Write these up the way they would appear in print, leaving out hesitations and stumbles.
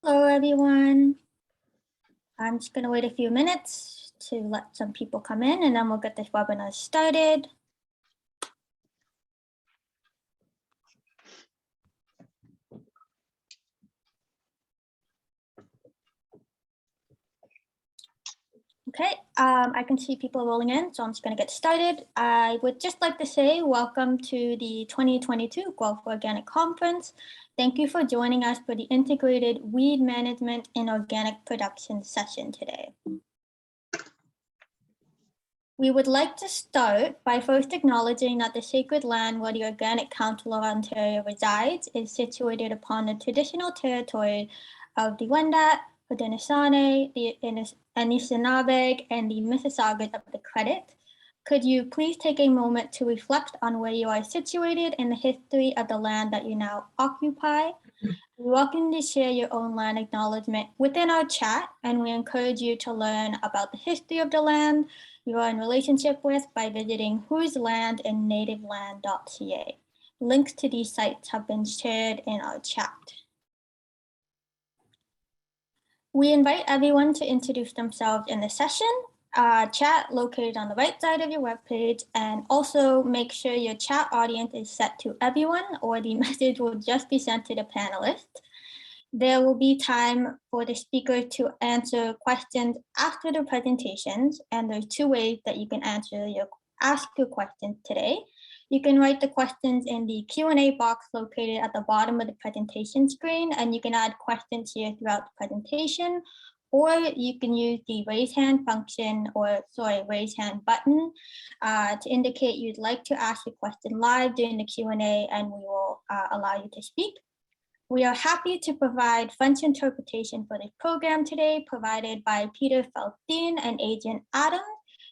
Hello, everyone. I'm just going to wait a few minutes to let some people come in, and then we'll get this webinar started. Okay, I can see people rolling in, so I'm just going to get started. I would just like to say welcome to the 2022 Guelph Organic Conference. Thank you for joining us for the Integrated Weed Management and Organic Production session today. We would like to start by first acknowledging that the sacred land where the Organic Council of Ontario resides is situated upon the traditional territory of the Wendat, Haudenosaunee, the Anishinaabe, and the Mississaugas of the Credit. Could you please take a moment to reflect on where you are situated in the history of the land that you now occupy? You're welcome to share your own land acknowledgement within our chat, and we encourage you to learn about the history of the land you are in relationship with by visiting Whose Land and nativeland.ca. Links to these sites have been shared in our chat. We invite everyone to introduce themselves in the session. Chat located on the right side of your webpage, and also make sure your chat audience is set to everyone, or the message will just be sent to the panelists. There will be time for the speaker to answer questions after the presentations, and there's two ways that you can ask your questions today. You can write the questions in the Q&A box located at the bottom of the presentation screen, and you can add questions here throughout the presentation, or you can use the raise hand function, raise hand button to indicate you'd like to ask a question live during the Q&A, and we will allow you to speak. We are happy to provide French interpretation for this program today, provided by Peter Felstein and Agent Adam.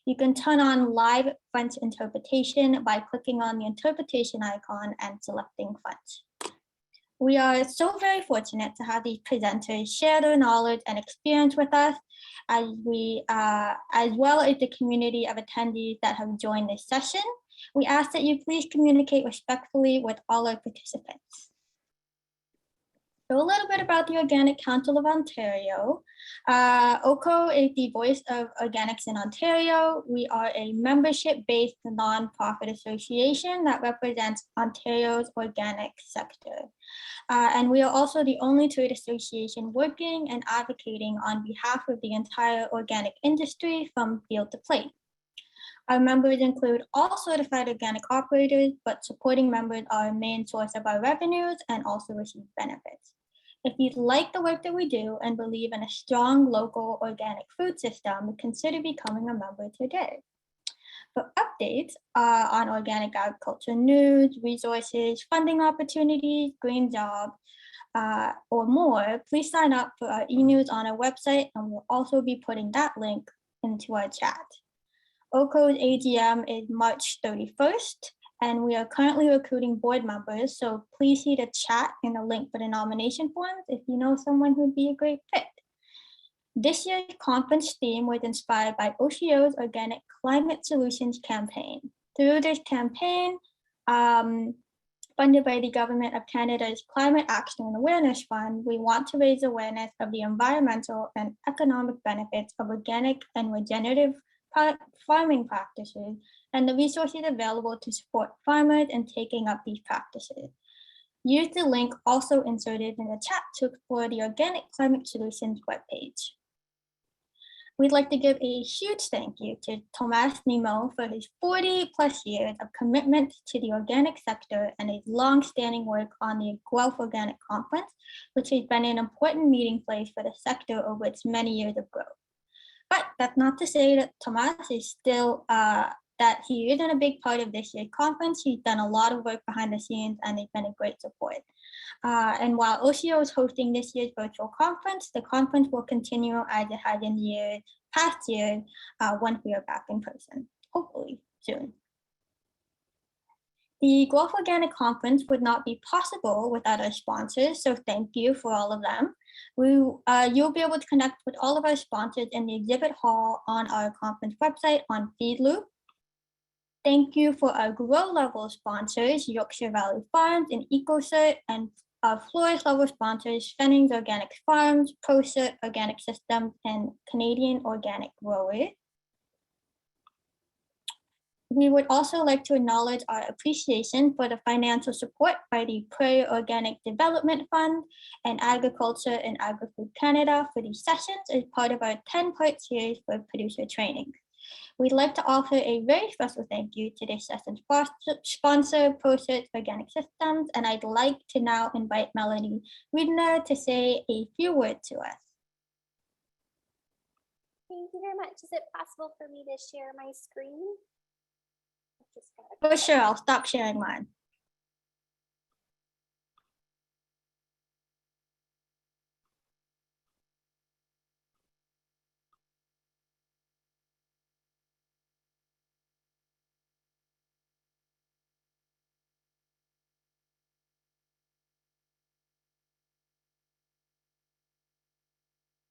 You can turn on live French interpretation by clicking on the interpretation icon and selecting French. We are so very fortunate to have these presenters share their knowledge and experience with us, as well as the community of attendees that have joined this session. We ask that you please communicate respectfully with all our participants. So a little bit about the Organic Council of Ontario. OCO is the voice of organics in Ontario. We are a membership-based nonprofit association that represents Ontario's organic sector. And we are also the only trade association working and advocating on behalf of the entire organic industry from field to plate. Our members include all certified organic operators, but supporting members are a main source of our revenues and also receive benefits. If you like the work that we do and believe in a strong local organic food system, consider becoming a member today. For updates on organic agriculture news, resources, funding opportunities, green jobs, or more, please sign up for our e-news on our website, and we'll also be putting that link into our chat. OCO's AGM is March 31st. And we are currently recruiting board members, so please see the chat in the link for the nomination forms if you know someone who'd be a great fit. This year's conference theme was inspired by OCO's Organic Climate Solutions campaign. Through this campaign, funded by the Government of Canada's Climate Action and Awareness Fund, we want to raise awareness of the environmental and economic benefits of organic and regenerative farming practices and the resources available to support farmers in taking up these practices. Use the link also inserted in the chat to explore the Organic Climate Solutions webpage. We'd like to give a huge thank you to Thomas Nemo for his 40+ years of commitment to the organic sector and his long-standing work on the Guelph Organic Conference, which has been an important meeting place for the sector over its many years of growth. But that's not to say that Thomas is still, that he isn't a big part of this year's conference. He's done a lot of work behind the scenes and he's been a great support. And while OCO is hosting this year's virtual conference, the conference will continue as it has in past years once we are back in person, hopefully soon. The Guelph Organic Conference would not be possible without our sponsors, so thank you for all of them. You'll be able to connect with all of our sponsors in the exhibit hall on our conference website on Feedloop. Thank you for our grow level sponsors, Yorkshire Valley Farms and EcoCert, and Our floor level sponsors, Fennings Organic Farms, ProCert Organic Systems, and Canadian Organic Growers. We would also like to acknowledge our appreciation for the financial support by the Prairie Organic Development Fund and Agriculture and Agri-Food Canada for these sessions as part of our 10-part series for producer training. We'd like to offer a very special thank you to this session's sponsor, ProCert Organic Systems, and I'd like to now invite Melanie Wiedner to say a few words to us. Thank you very much. Is it possible for me to share my screen? For sure, I'll stop sharing mine.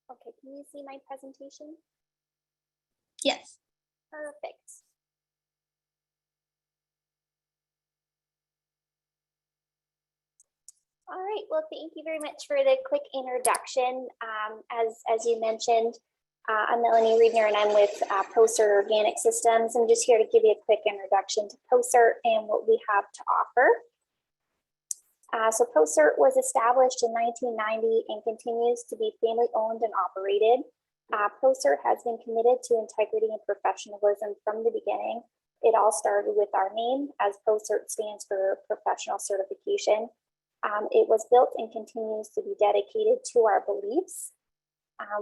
Okay, can you see my presentation? Yes. Perfect. All right, well, thank you very much for the quick introduction. As you mentioned, I'm Melanie Wiedner and I'm with ProCert Organic Systems. I'm just here to give you a quick introduction to ProCert and what we have to offer. So ProCert was established in 1990 and continues to be family owned and operated. ProCert has been committed to integrity and professionalism from the beginning. It all started with our name, as ProCert stands for Professional Certification. It was built and continues to be dedicated to our beliefs.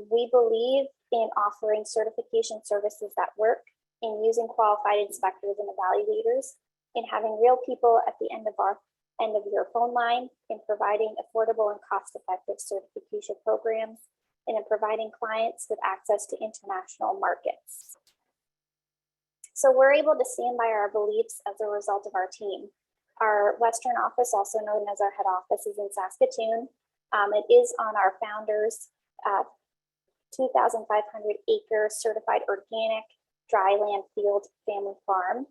We believe in offering certification services that work, in using qualified inspectors and evaluators, in having real people at the end of your phone line, in providing affordable and cost-effective certification programs, and in providing clients with access to international markets. So we're able to stand by our beliefs as a result of our team. Our Western office, also known as our head office, is in Saskatoon. It is on our founder's 2,500 acre certified organic dry land field family farm.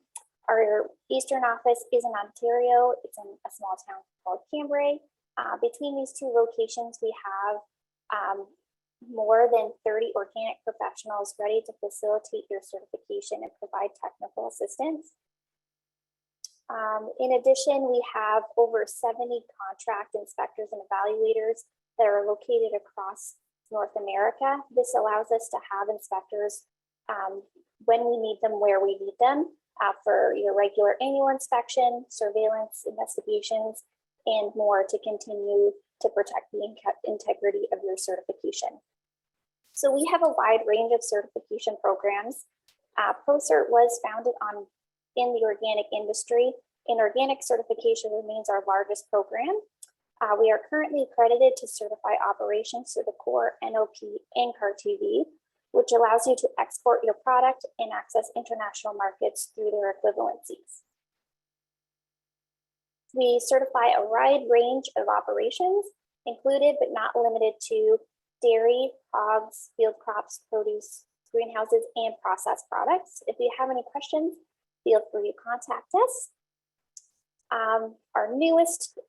Our Eastern office is in Ontario. It's in a small town called Cambrai. Between these two locations, we have more than 30 organic professionals ready to facilitate your certification and provide technical assistance. In addition, we have over 70 contract inspectors and evaluators that are located across North America. This allows us to have inspectors when we need them, where we need them, for your regular annual inspection, surveillance, investigations, and more to continue to protect the integrity of your certification. So we have a wide range of certification programs. ProCert was founded in the organic industry, and organic certification remains our largest program. We are currently accredited to certify operations through the core, NOP, and CAR-TV, which allows you to export your product and access international markets through their equivalencies. We certify a wide range of operations, included but not limited to dairy, hogs, field crops, produce, greenhouses, and processed products. If you have any questions, feel free to contact us. Our newest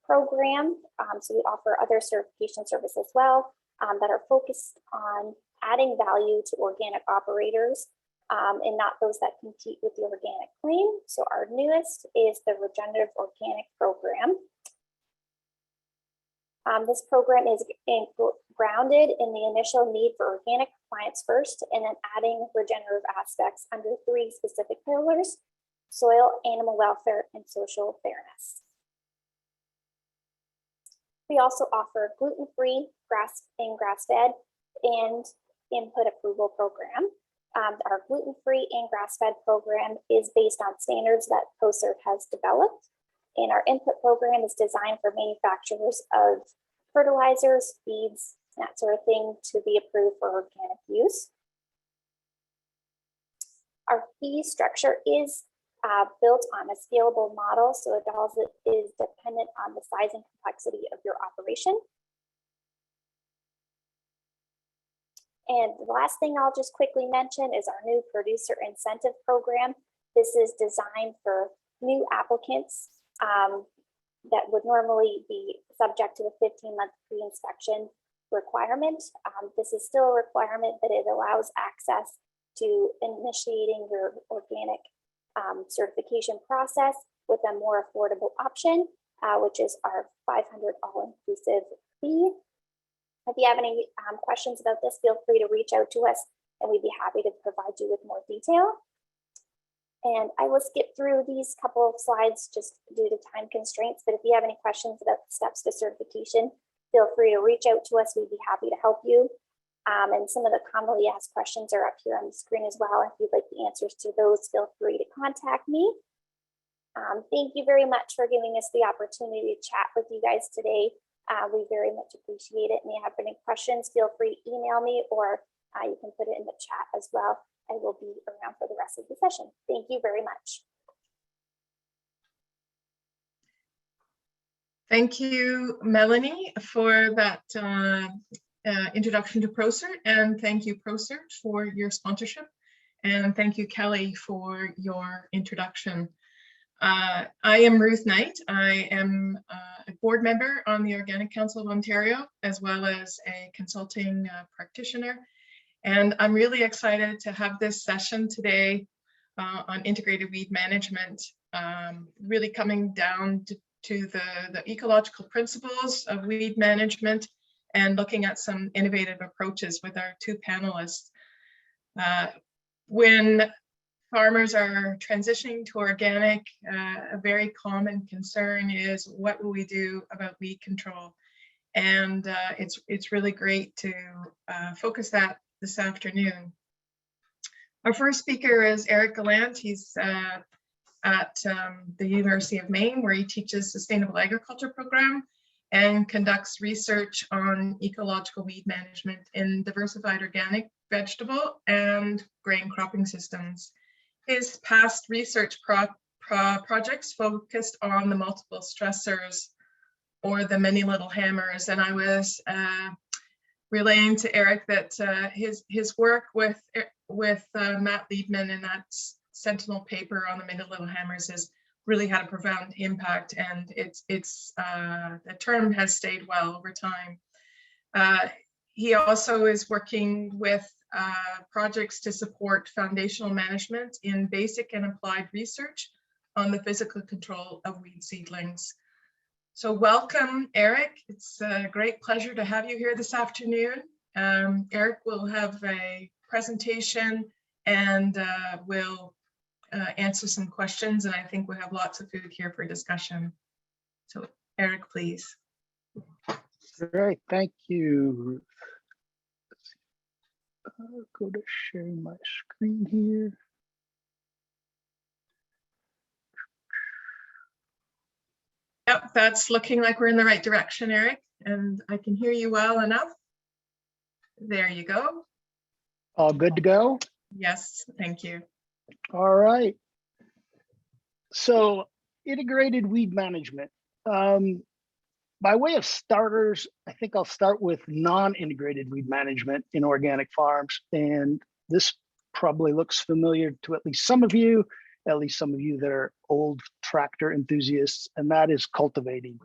program, so we offer other certification services as well that are focused on adding value to organic operators and not those that compete with the organic claim. So our newest is the Regenerative Organic Program. This program is grounded in the initial need for organic compliance first, and then adding regenerative aspects under 3 specific pillars: soil, animal welfare, and social fairness. We also offer gluten-free, grass-fed, and input approval program. Our gluten-free and grass-fed program is based on standards that ProCert has developed, and our input program is designed for manufacturers of fertilizers, feeds, that sort of thing, to be approved for organic use. Our fee structure is built on a scalable model, so it is dependent on the size and complexity of your operation. And the last thing I'll just quickly mention is our new producer incentive program. This is designed for new applicants that would normally be subject to the 15-month pre-inspection requirement. This is still a requirement, but it allows access to initiating your organic certification process with a more affordable option, which is our $500 all-inclusive fee. If you have any questions about this, feel free to reach out to us and we'd be happy to provide you with more detail. And I will skip through these couple of slides just due to time constraints, but if you have any questions about the steps to certification, feel free to reach out to us. We'd be happy to help you. And some of the commonly asked questions are up here on the screen as well. If you'd like the answers to those, feel free to contact me. Thank you very much for giving us the opportunity to chat with you guys today. We very much appreciate it. And if you have any questions, feel free to email me, or you can put it in the chat as well. I will be around for the rest of the session. Thank you very much. Thank you, Melanie, for that introduction to ProCert, and thank you, ProCert, for your sponsorship, and thank you, Kelly, for your introduction. I am Ruth Knight. I am a board member on the Organic Council of Ontario, as well as a consulting practitioner. And I'm really excited to have this session today on integrated weed management, really coming down to the ecological principles of weed management and looking at some innovative approaches with our two panelists. When farmers are transitioning to organic, a very common concern is, what will we do about weed control? And it's really great to focus that this afternoon. Our first speaker is Eric Gallant. He's at the University of Maine, where he teaches sustainable agriculture program and conducts research on ecological weed management in diversified organic, vegetable, and grain cropping systems. His past research projects focused on the multiple stressors, or the many little hammers, and I was relaying to Eric that his work with Matt Liebman and that Sentinel paper on the many little hammers has really had a profound impact, and the term has stayed well over time. He also is working with projects to support foundational management in basic and applied research on the physical control of weed seedlings. So welcome, Eric. It's a great pleasure to have you here this afternoon. Eric will have a presentation and will answer some questions, and I think we'll have lots of food here for discussion. So Eric, please. Great, thank you, Ruth. I'll go to sharing my screen here. Yep, that's looking like we're in the right direction, Eric, and I can hear you well enough. There you go. All good to go? Yes, thank you. All right. So integrated weed management. By way of starters, I think I'll start with non-integrated weed management in organic farms. And this probably looks familiar to at least some of you that are old tractor enthusiasts, and that is cultivating.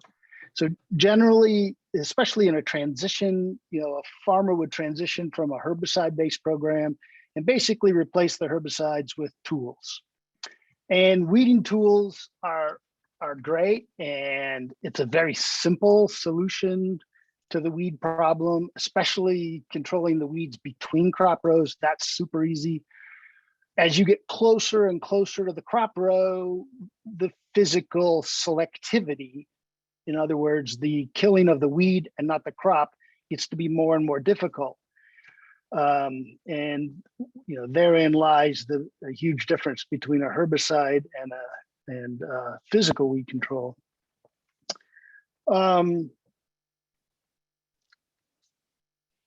So generally, especially in a transition, a farmer would transition from a herbicide-based program and basically replace the herbicides with tools. And weeding tools are great, and it's a very simple solution to the weed problem, especially controlling the weeds between crop rows. That's super easy. As you get closer and closer to the crop row, the physical selectivity, in other words, the killing of the weed and not the crop, gets to be more and more difficult. And therein lies the huge difference between a herbicide and physical weed control.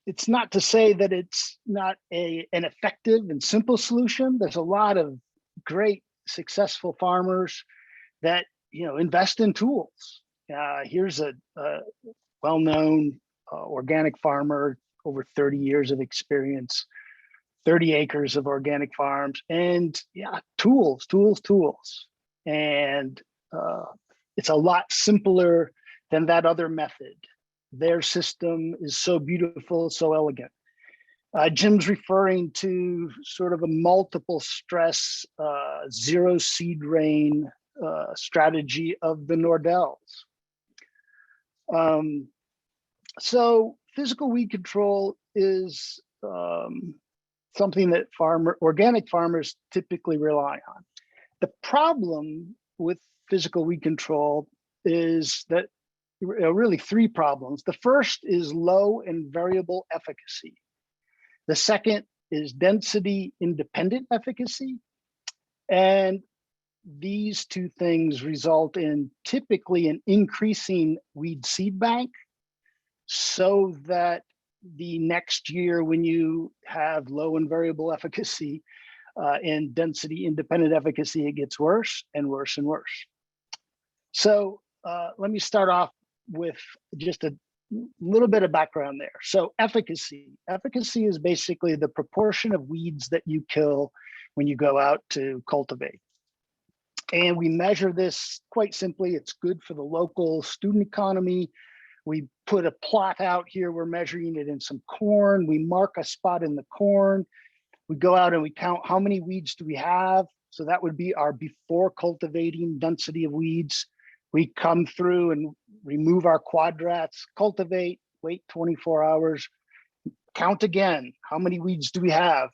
It's not to say that it's not an effective and simple solution. There's a lot of great successful farmers that invest in tools. Here's a well-known organic farmer, over 30 years of experience, 30 acres of organic farms, and tools. And it's a lot simpler than that other method. Their system is so beautiful, so elegant. Jim's referring to sort of a multiple stress, zero seed rain strategy of the Nordells. So physical weed control is something that organic farmers typically rely on. The problem with physical weed control is that really three problems. The first is low and variable efficacy. The second is density independent efficacy. And these two things result in typically an increasing weed seed bank, so that the next year when you have low and variable efficacy and density independent efficacy, it gets worse and worse and worse. So let me start off with just a little bit of background there. So efficacy is basically the proportion of weeds that you kill when you go out to cultivate. And we measure this quite simply. It's good for the local student economy. We put a plot out here. We're measuring it in some corn. We mark a spot in the corn. We go out and we count how many weeds do we have. So that would be our before cultivating density of weeds. We come through and remove our quadrats, cultivate, wait 24 hours, count again. How many weeds do we have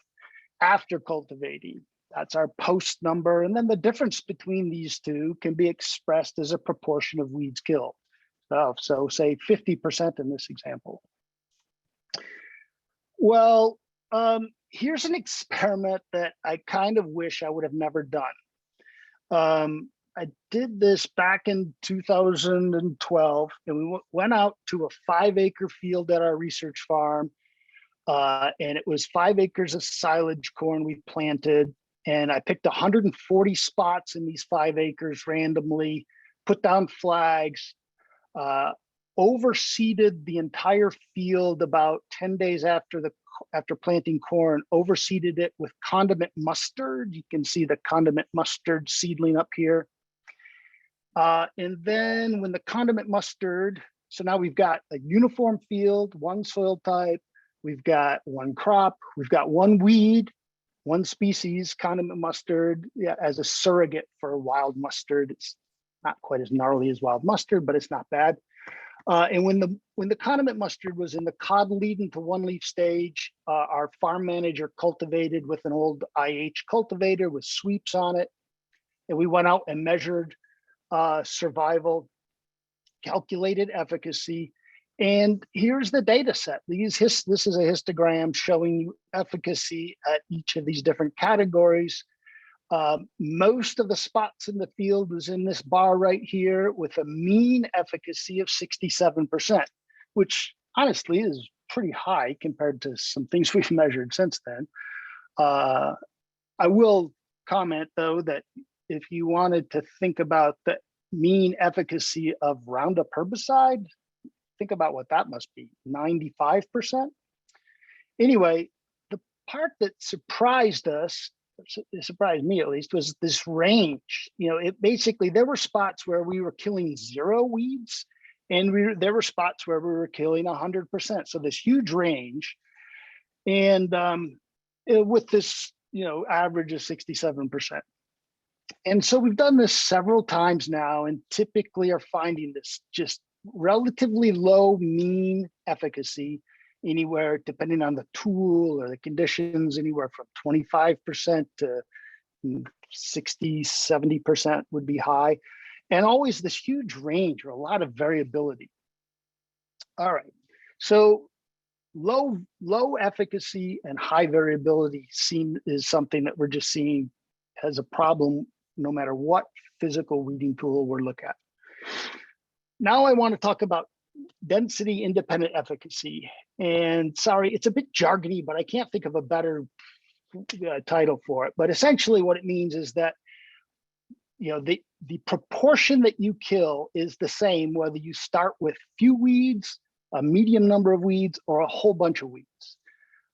after cultivating? That's our post number. And then the difference between these two can be expressed as a proportion of weeds killed. So say 50% in this example. Well, here's an experiment that I kind of wish I would have never done. I did this back in 2012, and we went out to a 5-acre field at our research farm. And it was 5 acres of silage corn we planted. And I picked 140 spots in these 5 acres randomly, put down flags, overseeded the entire field about 10 days after planting corn, overseeded it with condiment mustard. You can see the condiment mustard seedling up here. And then when the condiment mustard, so now we've got a uniform field, one soil type, we've got one crop, we've got one weed, one species, condiment mustard, as a surrogate for wild mustard. It's not quite as gnarly as wild mustard, but it's not bad. And when the condiment mustard was in the cotyledon to one leaf stage, our farm manager cultivated with an old IH cultivator with sweeps on it. And we went out and measured survival, calculated efficacy. And here's the data set. This is a histogram showing you efficacy at each of these different categories. Most of the spots in the field was in this bar right here with a mean efficacy of 67%, which honestly is pretty high compared to some things we've measured since then. I will comment though that if you wanted to think about the mean efficacy of Roundup herbicide, think about what that must be, 95%. Anyway, the part that surprised us, it surprised me at least, was this range. It basically, there were spots where we were killing 0 weeds, and there were spots where we were killing 100%. So this huge range, and with this, average of 67%. And so we've done this several times now, and typically are finding this just relatively low mean efficacy, anywhere, depending on the tool or the conditions, anywhere from 25% to 60, 70% would be high. And always this huge range or a lot of variability. All right, so low efficacy and high variability is something that we're just seeing as a problem no matter what physical weeding tool we're looking at. Now I want to talk about density independent efficacy. And sorry, it's a bit jargony, but I can't think of a better title for it. But essentially what it means is that the proportion that you kill is the same whether you start with few weeds, a medium number of weeds, or a whole bunch of weeds.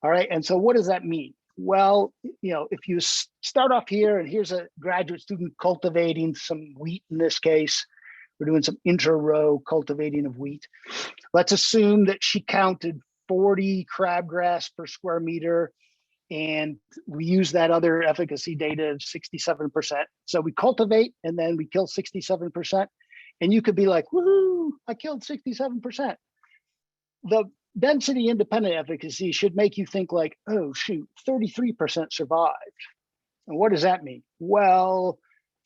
All right, and so what does that mean? Well, if you start off here, and here's a graduate student cultivating some wheat in this case, We're doing some inter-row cultivating of wheat. Let's assume that she counted 40 crabgrass per square meter, and we use that other efficacy data of 67%. So we cultivate and then we kill 67%. And you could be like, woohoo, I killed 67%. The density independent efficacy should make you think like, oh shoot, 33% survived. And what does that mean? Well,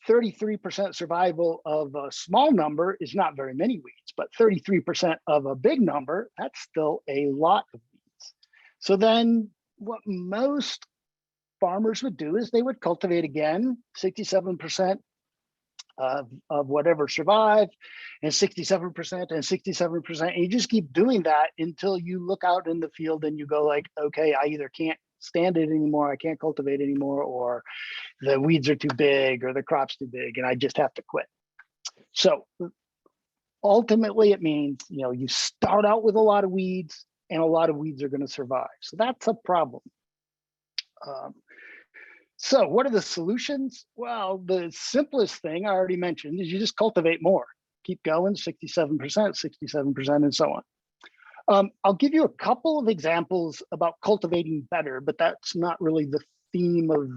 33% survival of a small number is not very many weeds, but 33% of a big number, that's still a lot of weeds. So then what most farmers would do is they would cultivate again, 67% of whatever survived, and 67% and 67%. And you just keep doing that until you look out in the field and you go like, okay, I either can't stand it anymore, I can't cultivate anymore, or the weeds are too big or the crop's too big and I just have to quit. So ultimately it means, you start out with a lot of weeds and a lot of weeds are going to survive. So that's a problem. So what are the solutions? Well, the simplest thing I already mentioned is you just cultivate more. Keep going, 67%, 67%, and so on. I'll give you a couple of examples about cultivating better, but that's not really the theme of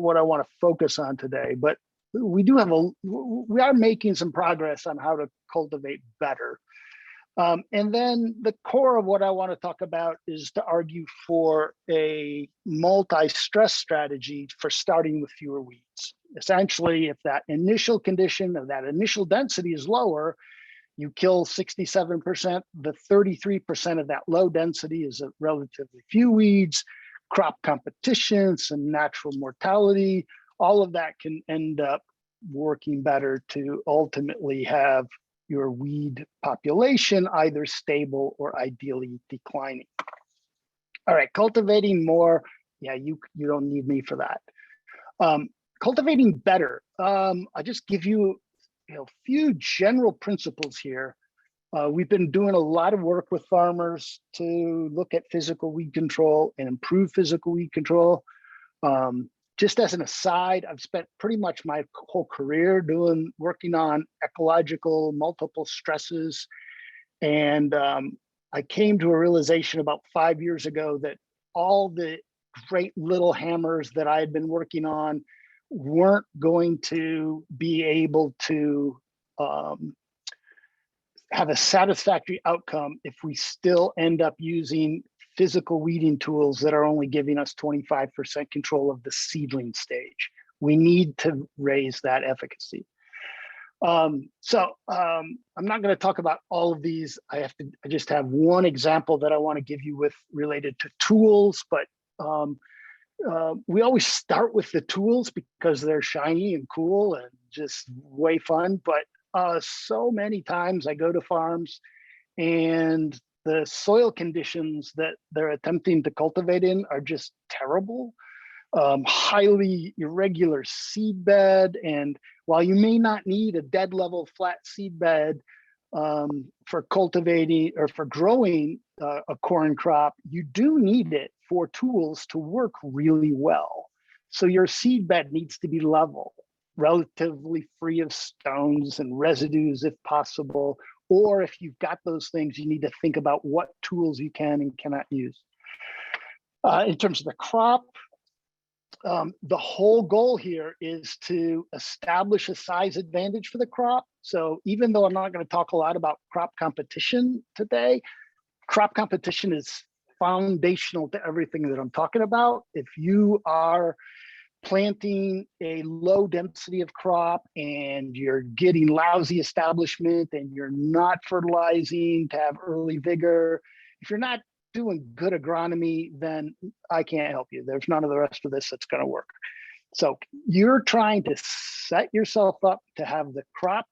what I want to focus on today. But we are making some progress on how to cultivate better. And then the core of what I want to talk about is to argue for a multi-stress strategy for starting with fewer weeds. Essentially, if that initial condition of that initial density is lower, you kill 67%, the 33% of that low density is a relatively few weeds, crop competition, some natural mortality, all of that can end up working better to ultimately have your weed population either stable or ideally declining. All right, cultivating more. Yeah, you don't need me for that. Cultivating better. I'll just give you a few general principles here. We've been doing a lot of work with farmers to look at physical weed control and improve physical weed control. Just as an aside, I've spent pretty much my whole career working on ecological multiple stresses. And I came to a realization about 5 years ago that all the great little hammers that I had been working on weren't going to be able to have a satisfactory outcome if we still end up using physical weeding tools that are only giving us 25% control of the seedling stage. We need to raise that efficacy. I'm not going to talk about all of these. I just have one example that I want to give you related to tools, but we always start with the tools because they're shiny and cool and just way fun. But so many times I go to farms and the soil conditions that they're attempting to cultivate in are just terrible. Highly irregular seed bed. And while you may not need a dead level flat seed bed for cultivating or for growing a corn crop, you do need it for tools to work really well. So your seed bed needs to be level, relatively free of stones and residues if possible. Or if you've got those things, you need to think about what tools you can and cannot use. In terms of the crop, the whole goal here is to establish a size advantage for the crop. So even though I'm not going to talk a lot about crop competition today, crop competition is foundational to everything that I'm talking about. If you are planting a low density of crop and you're getting lousy establishment and you're not fertilizing to have early vigor, if you're not doing good agronomy, then I can't help you. There's none of the rest of this that's going to work. So you're trying to set yourself up to have the crop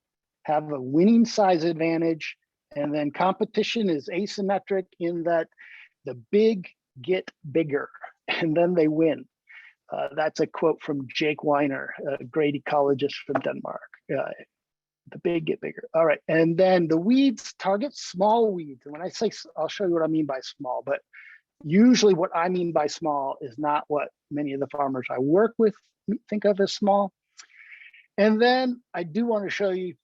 have a winning size advantage, and then competition is asymmetric in that the big get bigger and then they win. That's a quote from Jake Munroe, a great ecologist from Denmark. The big get bigger. All right, and then the weeds target small weeds. And when I say, I'll show you what I mean by small, but usually what I mean by small is not what many of the farmers I work with think of as small. And then I do want to show you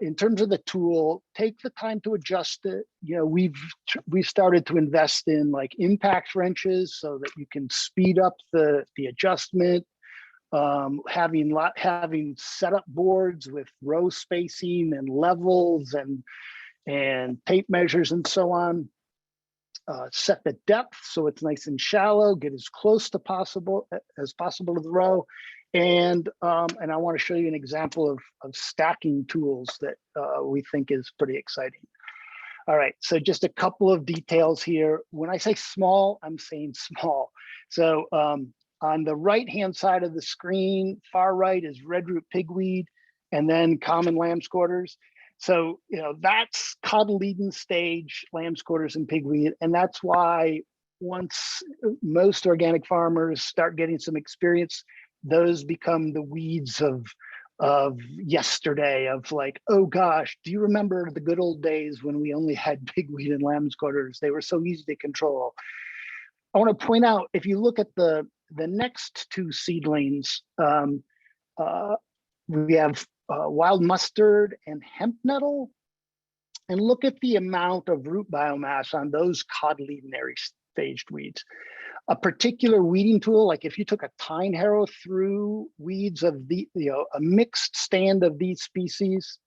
in terms of the tool, take the time to adjust it. You know, we've started to invest in like impact wrenches so that you can speed up the adjustment. Having setup boards with row spacing and levels and tape measures and so on. Set the depth so it's nice and shallow. Get as close to possible to the row. And I want to show you an example of stacking tools that we think is pretty exciting. All right, so just a couple of details here. When I say small, I'm saying small. So on the right-hand side of the screen, far right is red root pigweed, and then common lamb's quarters. So, you know, that's cotyledon stage lamb's quarters and pigweed, and that's why once most organic farmers start getting some experience, those become the weeds of yesterday, of like, oh gosh, do you remember the good old days when we only had pigweed and lamb's quarters? They were so easy to control. I want to point out, if you look at the next two seedlings, we have wild mustard and hemp nettle, and look at the amount of root biomass on those cotyledonary staged weeds. A particular weeding tool, like if you took a tine harrow through weeds of the, you know, a mixed stand of these species,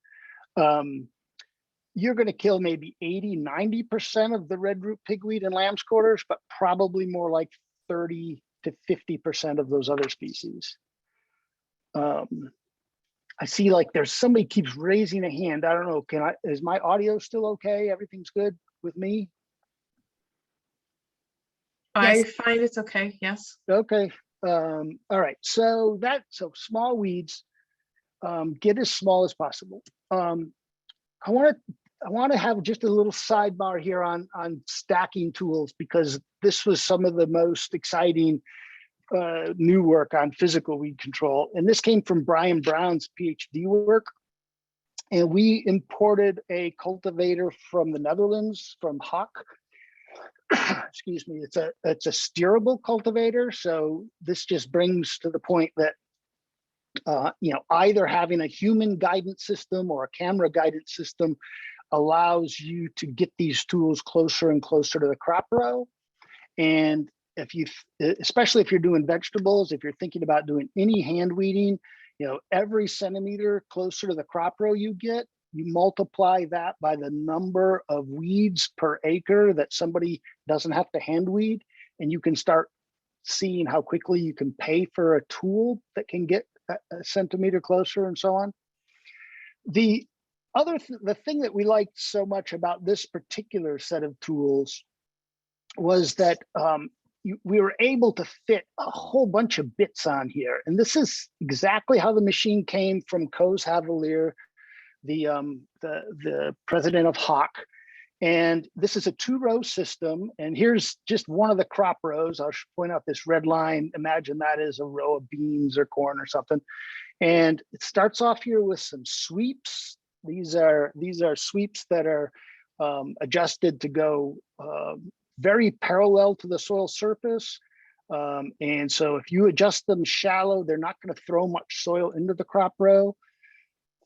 you're going to kill maybe 80–90% of the red root pigweed and lamb's quarters, but probably more like 30 to 50% of those other species. I see like there's somebody keeps raising a hand. I don't know, is my audio still okay? Everything's good with me? I find it's okay, yes. Okay, all right, so small weeds, get as small as possible. I want to have just a little sidebar here on stacking tools, because this was some of the most exciting new work on physical weed control. And this came from Brian Brown's PhD work. And we imported a cultivator from the Netherlands, from Hock. Excuse me, it's a steerable cultivator. So this just brings to the point that you know, either having a human guidance system or a camera guidance system allows you to get these tools closer and closer to the crop row. And if you, especially if you're doing vegetables, if you're thinking about doing any hand weeding, you know, every centimeter closer to the crop row you get, you multiply that by the number of weeds per acre that somebody doesn't have to hand weed, and you can start seeing how quickly you can pay for a tool that can get a centimeter closer and so on. The thing that we liked so much about this particular set of tools was that we were able to fit a whole bunch of bits on here. And this is exactly how the machine came from Koos Havelier, the president of Hock. And this is a 2-row system. And here's just one of the crop rows. I'll point out this red line. Imagine that is a row of beans or corn or something. And it starts off here with some sweeps. These are sweeps that are adjusted to go very parallel to the soil surface. And so if you adjust them shallow, they're not going to throw much soil into the crop row.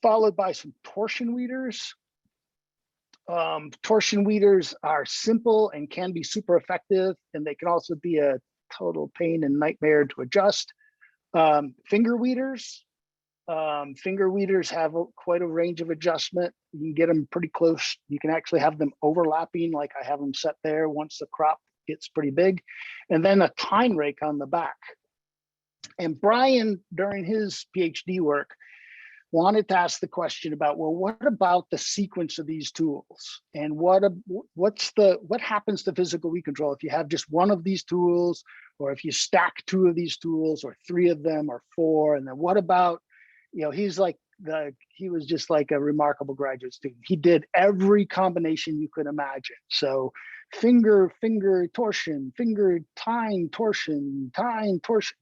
Followed by some torsion weeders. Torsion weeders are simple and can be super effective, and they can also be a total pain and nightmare to adjust. Finger weeders. Finger weeders have quite a range of adjustment. You can get them pretty close. You can actually have them overlapping, like I have them set there once the crop gets pretty big. And then a tine rake on the back. And Brian, during his PhD work, wanted to ask the question about, well, what about the sequence of these tools? And what happens to physical weed control if you have just one of these tools, or if you stack 2 of these tools, or 3 of them, or 4? And then what about, you know, he was just like a remarkable graduate student. He did every combination you could imagine. So finger torsion, finger tine torsion,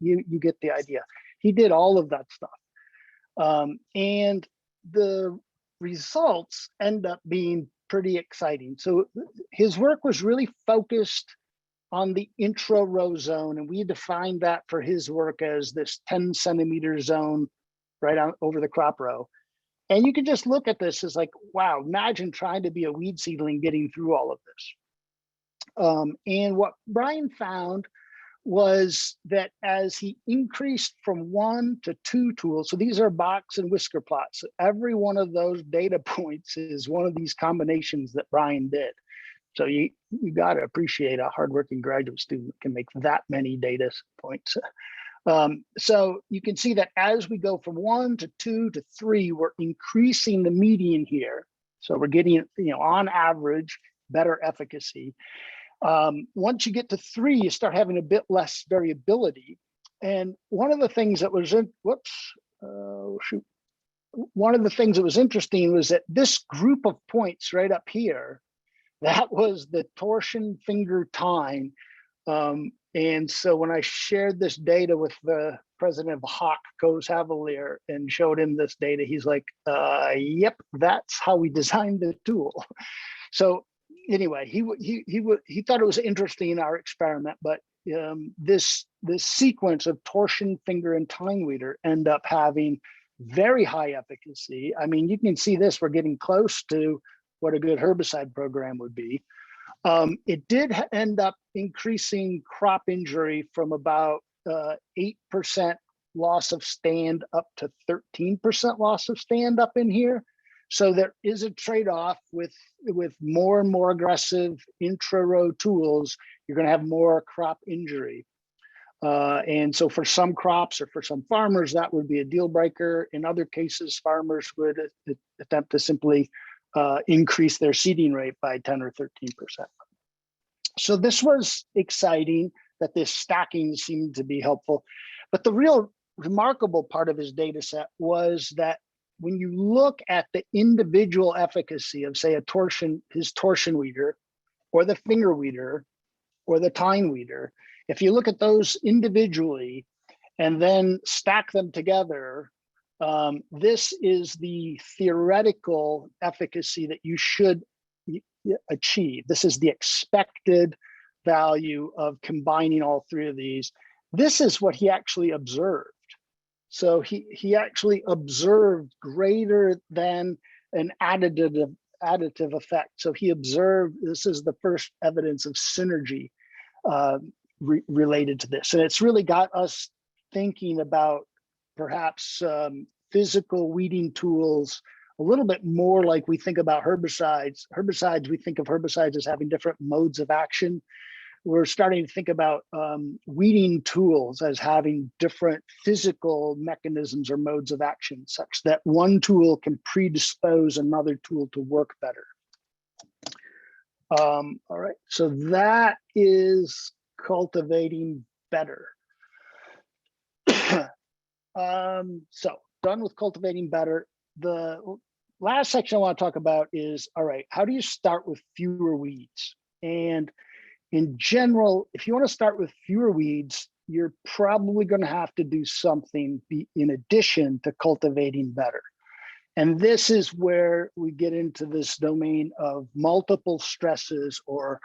you get the idea. He did all of that stuff. And the results end up being pretty exciting. So his work was really focused on the intra-row zone, and we defined that for his work as this 10 centimeter zone right on over the crop row. And you can just look at this as like, wow, imagine trying to be a weed seedling getting through all of this. And what Brian found was that as he increased from 1 to 2 tools, so these are box and whisker plots. So every one of those data points is one of these combinations that Brian did. So you got to appreciate a hardworking graduate student that can make that many data points. So you can see that as we go from 1 to 2 to 3, we're increasing the median here. So we're getting, on average, better efficacy. Once you get to 3, you start having a bit less variability. And one of the things that was one of the things that was interesting was that this group of points right up here, that was the torsion finger tine. And so when I shared this data with the president of Hawk Cavalier and showed him this data, he's like, yep, that's how we designed the tool. So anyway, he thought it was interesting in our experiment, but this sequence of torsion finger and tine weeder end up having very high efficacy. I mean, you can see this, we're getting close to what a good herbicide program would be. It did end up increasing crop injury from about 8% loss of stand up to 13% loss of stand up in here. So there is a trade-off with more and more aggressive intra-row tools. You're going to have more crop injury. And so for some crops or for some farmers, that would be a deal breaker. In other cases, farmers would attempt to simply increase their seeding rate by 10 or 13%. So this was exciting that this stacking seemed to be helpful. But the real remarkable part of his data set was that when you look at the individual efficacy of, say, his torsion weeder or the finger weeder or the tine weeder, if you look at those individually and then stack them together, this is the theoretical efficacy that you should achieve. This is the expected value of combining all 3 of these. This is what he actually observed. So he actually observed greater than an additive effect. So he observed, this is the first evidence of synergy related to this. And it's really got us thinking about perhaps physical weeding tools a little bit more like we think about herbicides. We think of herbicides as having different modes of action. We're starting to think about weeding tools as having different physical mechanisms or modes of action, such that one tool can predispose another tool to work better. All right, so that is cultivating better. So done with cultivating better. The last section I want to talk about is, all right, how do you start with fewer weeds? And in general, if you want to start with fewer weeds, you're probably going to have to do something in addition to cultivating better. And this is where we get into this domain of multiple stresses or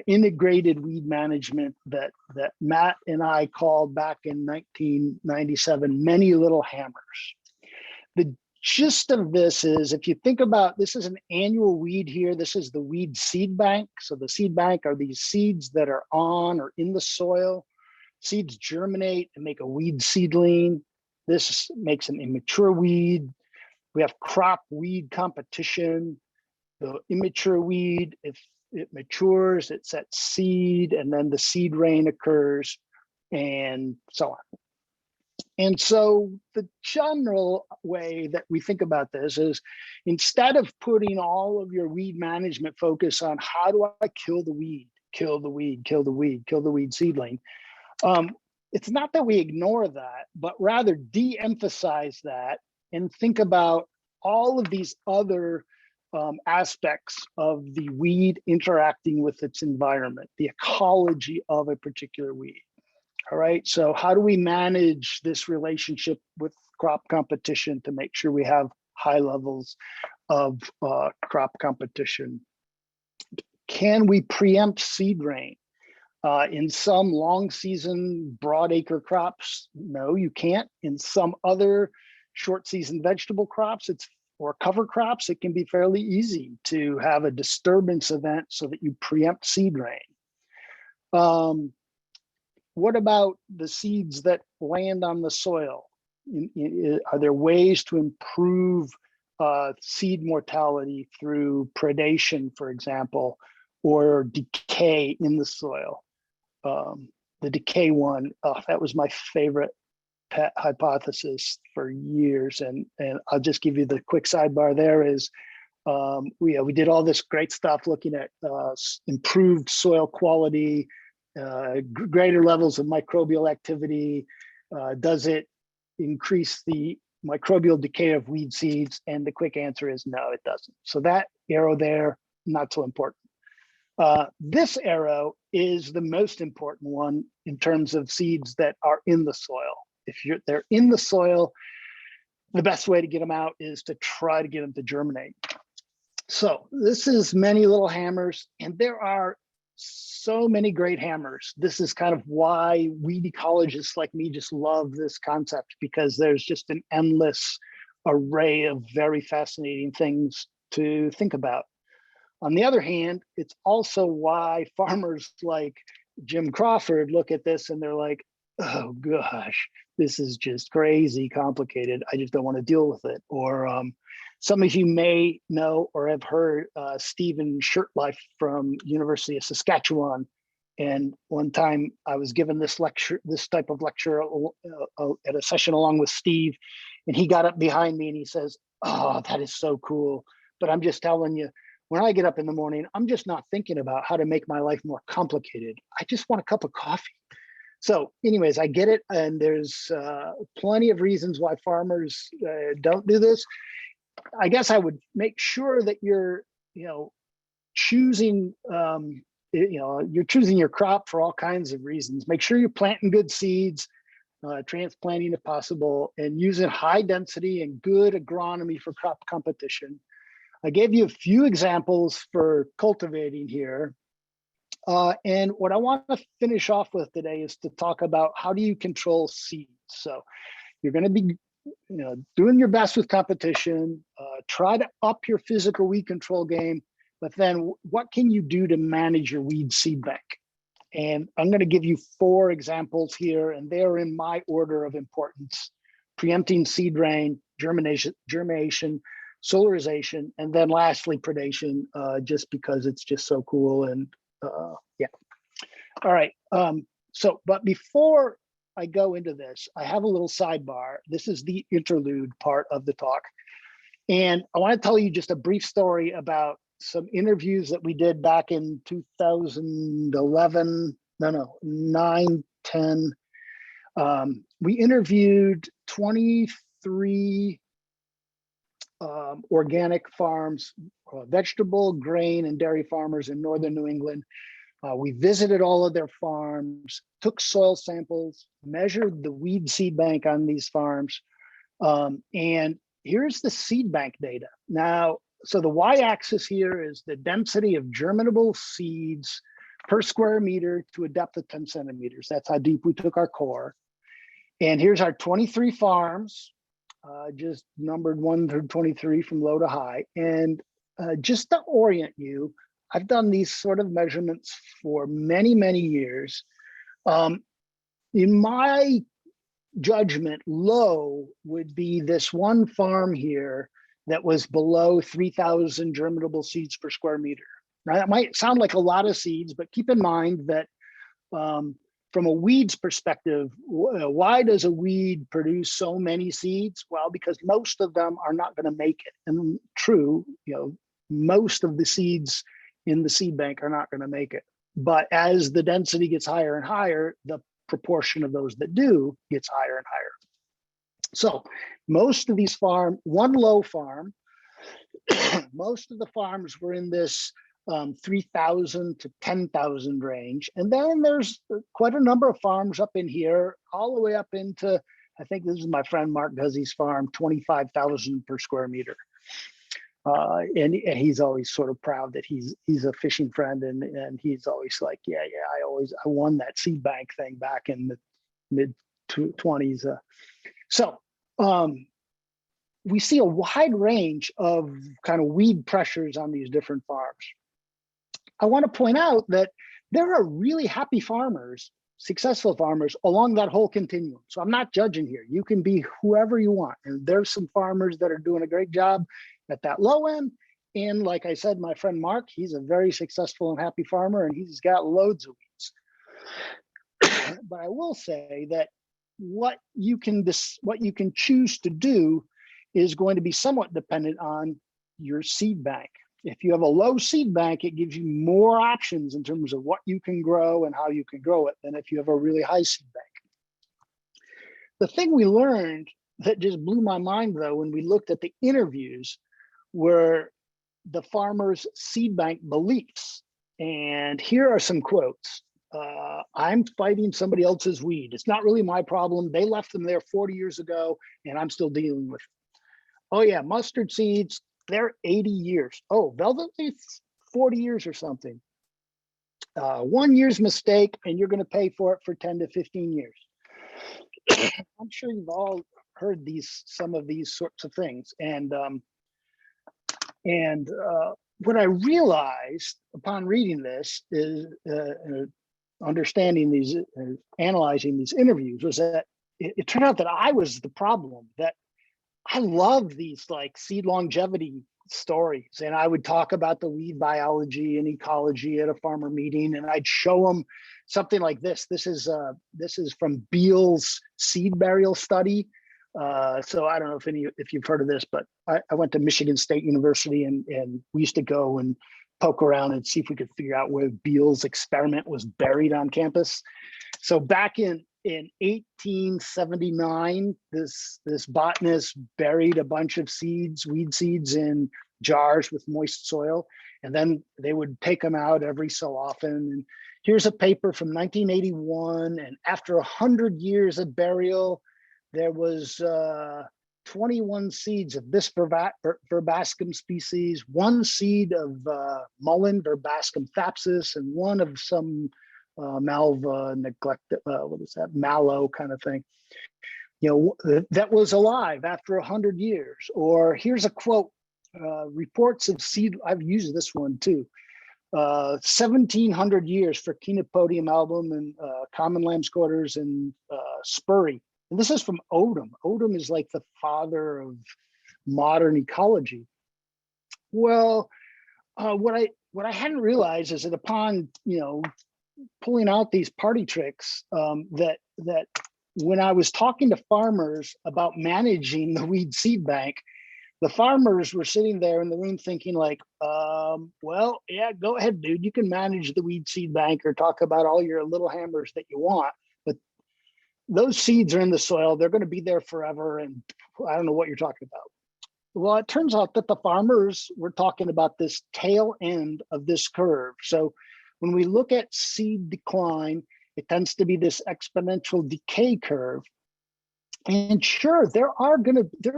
integrated weed management that Matt and I called back in 1997, many little hammers. The gist of this is, if you think about, this is an annual weed here. This is the weed seed bank. So the seed bank are these seeds that are on or in the soil. Seeds germinate and make a weed seedling. This makes an immature weed. We have crop weed competition. The immature weed, if it matures, it sets seed, and then the seed rain occurs, and so on. And so the general way that we think about this is, instead of putting all of your weed management focus on how do I kill the weed, kill the weed, kill the weed, kill the weed seedling, it's not that we ignore that, but rather de-emphasize that and think about all of these other aspects of the weed interacting with its environment, the ecology of a particular weed. All right, so how do we manage this relationship with crop competition to make sure we have high levels of crop competition? Can we preempt seed rain? In some long season broadacre crops, no, you can't. In some other short season vegetable crops, it's or cover crops, it can be fairly easy to have a disturbance event so that you preempt seed rain. What about the seeds that land on the soil? Are there ways to improve seed mortality through predation, for example, or decay in the soil? The decay one, that was my favorite pet hypothesis for years. And I'll just give you the quick sidebar there is, we did all this great stuff looking at improved soil quality, greater levels of microbial activity. Does it increase the microbial decay of weed seeds? And the quick answer is no, it doesn't. So that arrow there, not so important. This arrow is the most important one in terms of seeds that are in the soil. If they're in the soil, the best way to get them out is to try to get them to germinate. So this is many little hammers, and there are so many great hammers. This is kind of why weed ecologists like me just love this concept, because there's just an endless array of very fascinating things to think about. On the other hand, it's also why farmers like Jim Crawford look at this and they're like, oh gosh, this is just crazy complicated. I just don't want to deal with it. Or some of you may know or have heard Stephen Shirtlife from University of Saskatchewan. And one time I was given this type of lecture at a session along with Steve, and he got up behind me and he says, oh, that is so cool. But I'm just telling you, when I get up in the morning, I'm just not thinking about how to make my life more complicated. I just want a cup of coffee. So anyways, I get it. And there's plenty of reasons why farmers don't do this. I guess I would make sure that you're, choosing, you're choosing your crop for all kinds of reasons. Make sure you're planting good seeds, transplanting if possible, and using high density and good agronomy for crop competition. I gave you a few examples for cultivating here. And what I want to finish off with today is to talk about how do you control seeds. So you're going to be doing your best with competition, try to up your physical weed control game, but then what can you do to manage your weed seed bank? And I'm going to give you 4 examples here, and they're in my order of importance: preempting seed rain, germination, solarization, and then lastly, predation, just because it's just so cool. And yeah. All right. But before I go into this, I have a little sidebar. This is the interlude part of the talk. And I want to tell you just a brief story about some interviews that we did back in 2011, 9, 10. We interviewed 23 organic farms, vegetable, grain, and dairy farmers in northern New England. We visited all of their farms, took soil samples, measured the weed seed bank on these farms, and here's the seed bank data. Now, so the y-axis here is the density of germinable seeds per square meter to a depth of 10 centimeters. That's how deep we took our core. And here's our 23 farms, just numbered 1 through 23 from low to high. And just to orient you, I've done these sort of measurements for many, many years. In my judgment, low would be this one farm here that was below 3,000 germinable seeds per square meter. Now, that might sound like a lot of seeds, but keep in mind that from a weed's perspective, why does a weed produce so many seeds? Well, because most of them are not going to make it. And true, most of the seeds in the seed bank are not going to make it. But as the density gets higher and higher, the proportion of those that do gets higher and higher. So most of these one low farm, most of the farms were in this 3,000 to 10,000 range. And then there's quite a number of farms up in here, all the way up into, I think this is my friend Mark Guzzi's farm, 25,000 per square meter. And he's always sort of proud that he's a fishing friend, and he's always like, yeah, I won that seed bank thing back in the mid 20s. we see a wide range of kind of weed pressures on these different farms. I want to point out that there are really happy farmers, successful farmers along that whole continuum. So I'm not judging here. You can be whoever you want. And there's some farmers that are doing a great job at that low end. And like I said, my friend Mark, he's a very successful and happy farmer, and he's got loads of weeds. But I will say that what you can choose to do is going to be somewhat dependent on your seed bank. If you have a low seed bank, it gives you more options in terms of what you can grow and how you can grow it than if you have a really high seed bank. The thing we learned that just blew my mind, though, when we looked at the interviews, were the farmers' seed bank beliefs. And here are some quotes. I'm fighting somebody else's weed. It's not really my problem. They left them there 40 years ago, and I'm still dealing with it. Oh yeah, mustard seeds, they're 80 years. Oh, velvet leaf's 40 years or something. 1 year's mistake, and you're gonna pay for it for 10 to 15 years. I'm sure you've all heard some of these sorts of things. And what I realized upon reading this is, understanding these, analyzing these interviews, was that it turned out that I was the problem, that I love these like seed longevity stories. And I would talk about the weed biology and ecology at a farmer meeting, and I'd show them something like this. This is from Beal's seed burial study. So I don't know if you've heard of this, but I went to Michigan State University, and we used to go and poke around and see if we could figure out where Beal's experiment was buried on campus. So back in 1879, this botanist buried a bunch of weed seeds in jars with moist soil, and then they would take them out every so often. And here's a paper from 1981, and after 100 years of burial, there was 21 seeds of this verbascum species, 1 seed of mullen verbascum thapsus, and 1 of some malva neglected, what is that, mallow kind of thing, that was alive after 100 years. Or here's a quote, reports of seed, I've used this one too, 1700 years for Chenopodium album and common lamb's quarters and spurry. And this is from Odom. Odom is like the father of modern ecology. Well, what I hadn't realized is that upon pulling out these party tricks, that when I was talking to farmers about managing the weed seed bank, the farmers were sitting there in the room thinking like, well, yeah, go ahead, dude. You can manage the weed seed bank or talk about all your little hammers that you want, but those seeds are in the soil. They're going to be there forever. And I don't know what you're talking about. Well, it turns out that the farmers were talking about this tail end of this curve. So when we look at seed decline, it tends to be this exponential decay curve. And sure, there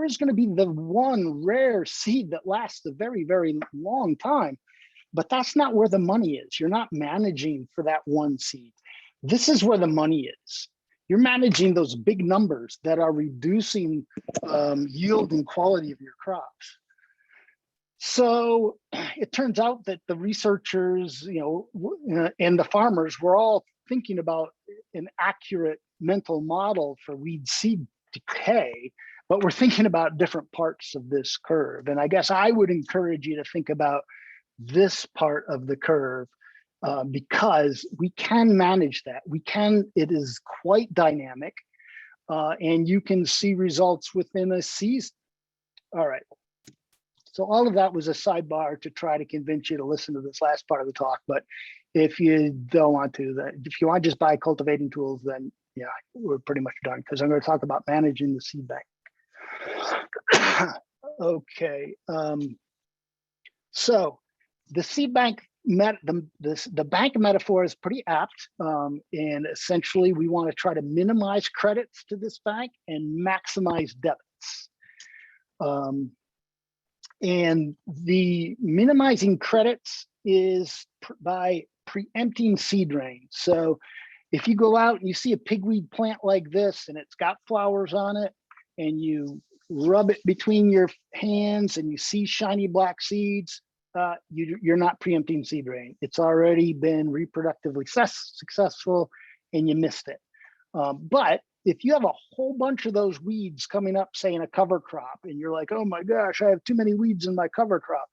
is going to be the one rare seed that lasts a very, very long time, but that's not where the money is. You're not managing for that one seed. This is where the money is. You're managing those big numbers that are reducing yield and quality of your crops. So it turns out that the researchers, and the farmers were all thinking about an accurate mental model for weed seed decay, but we're thinking about different parts of this curve. And I guess I would encourage you to think about this part of the curve, because we can manage that. It is quite dynamic, and you can see results within a season. All right. So all of that was a sidebar to try to convince you to listen to this last part of the talk. But if you don't want to, if you want to just buy cultivating tools, then yeah, we're pretty much done, because I'm going to talk about managing the seed bank. Okay. So the seed bank, the bank metaphor is pretty apt. And essentially, we want to try to minimize credits to this bank and maximize debits. And the minimizing credits is by preempting seed rain. So if you go out and you see a pigweed plant like this and it's got flowers on it, and you rub it between your hands and you see shiny black seeds, you're not preempting seed rain. It's already been reproductively successful and you missed it. But if you have a whole bunch of those weeds coming up, say in a cover crop, and you're like, oh my gosh, I have too many weeds in my cover crop.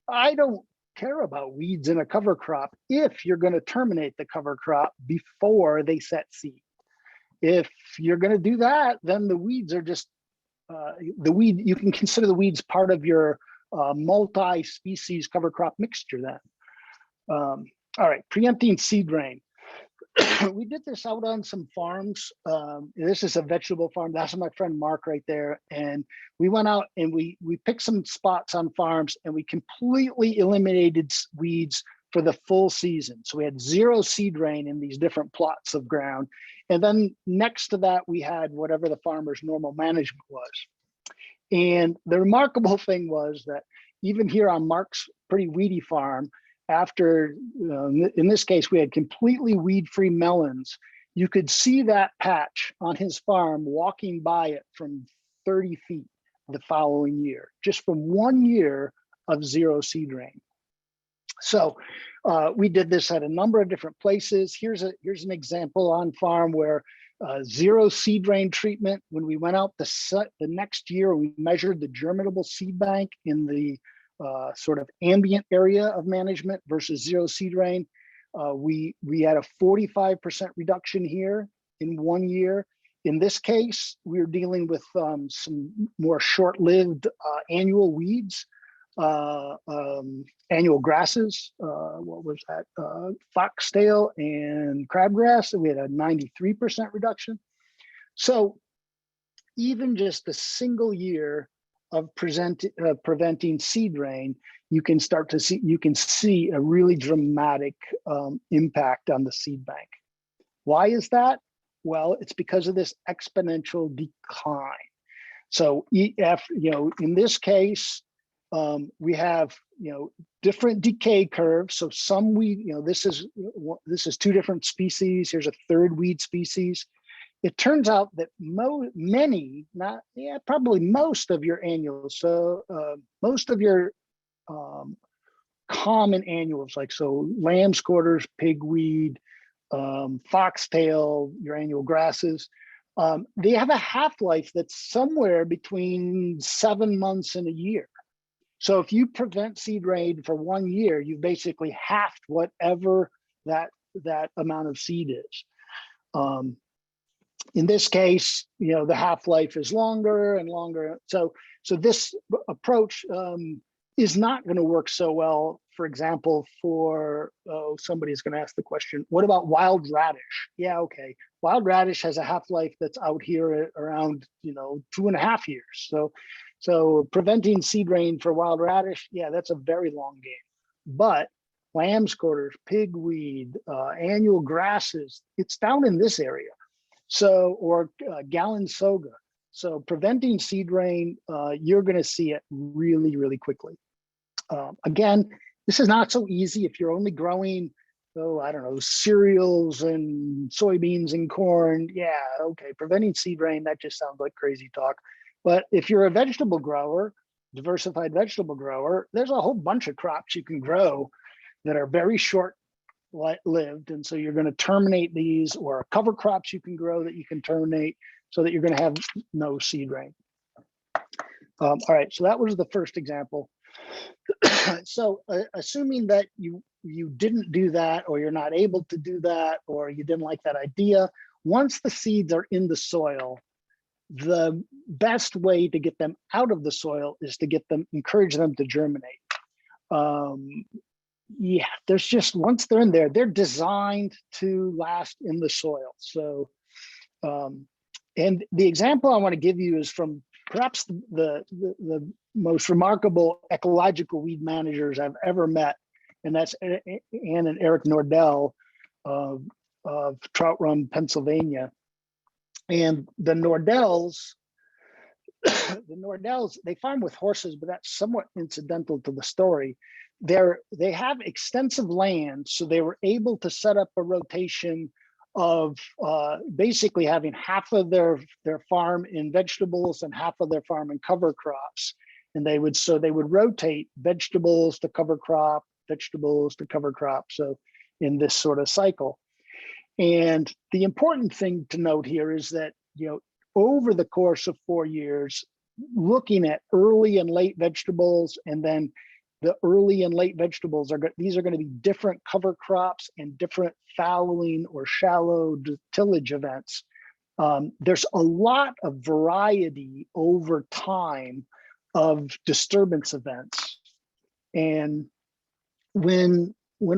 I don't care about weeds in a cover crop if you're going to terminate the cover crop before they set seed. If you're going to do that, then the weeds are just you can consider the weeds part of your multi-species cover crop mixture then. All right, preempting seed rain. We did this out on some farms. This is a vegetable farm. That's my friend Mark right there. And we went out and we picked some spots on farms and we completely eliminated weeds for the full season. So we had 0 seed rain in these different plots of ground. And then next to that, we had whatever the farmer's normal management was. And the remarkable thing was that even here on Mark's pretty weedy farm, after, in this case, we had completely weed-free melons, you could see that patch on his farm walking by it from 30 feet the following year, just from 1 year of 0 seed rain. So we did this at a number of different places. Here's an example on farm where 0 seed rain treatment. When we went out the next year, we measured the germinable seed bank in the sort of ambient area of management versus 0 seed rain. We had a 45% reduction here in 1 year. In this case, we were dealing with some more short-lived annual weeds, annual grasses. What was that? Foxtail and crabgrass. And we had a 93% reduction. So even just a single year of preventing seed rain, you can see a really dramatic impact on the seed bank. Why is that? Well, it's because of this exponential decline. So in this case, we have different decay curves. So some weed, this is 2 different species. Here's a 3rd weed species. It turns out that probably most of your annuals, so most of your common annuals, like lamb's quarters, pigweed, foxtail, your annual grasses, they have a half-life that's somewhere between 7 months and a year. So if you prevent seed rain for 1 year, you've basically halved whatever that amount of seed is. In this case, the half-life is longer and longer. So this approach is not going to work so well, for example, for, somebody's going to ask the question, what about wild radish? Yeah, okay. Wild radish has a half-life that's out here at around, 2.5 years. So preventing seed rain for wild radish, yeah, that's a very long game. But lamb's quarters, pigweed, annual grasses, it's down in this area. So, or Gallant soga. So preventing seed rain, you're going to see it really, really quickly. Again, this is not so easy if you're only growing, cereals and soybeans and corn. Yeah, okay, preventing seed rain, that just sounds like crazy talk. But if you're a vegetable grower, diversified vegetable grower, there's a whole bunch of crops you can grow that are very short-lived, and so you're going to terminate these, or cover crops you can grow that you can terminate, so that you're going to have no seed rain. All right, so that was the first example. So assuming that you didn't do that, or you're not able to do that, or you didn't like that idea, once the seeds are in the soil, the best way to get them out of the soil is to encourage them to germinate. Yeah, there's just, once they're in there, they're designed to last in the soil. So, and the example I want to give you is from perhaps the most remarkable ecological weed managers I've ever met, and that's Ann and Eric Nordell of Trout Run, Pennsylvania. And the Nordells, they farm with horses, but that's somewhat incidental to the story. They have extensive land, so they were able to set up a rotation of basically having half of their farm in vegetables and half of their farm in cover crops. And they would rotate vegetables to cover crop, vegetables to cover crop. So in this sort of cycle. And the important thing to note here is that, over the course of 4 years, looking at early and late vegetables, and then the early and late vegetables these are going to be different cover crops and different fallowing or shallow tillage events. There's a lot of variety over time of disturbance events. And when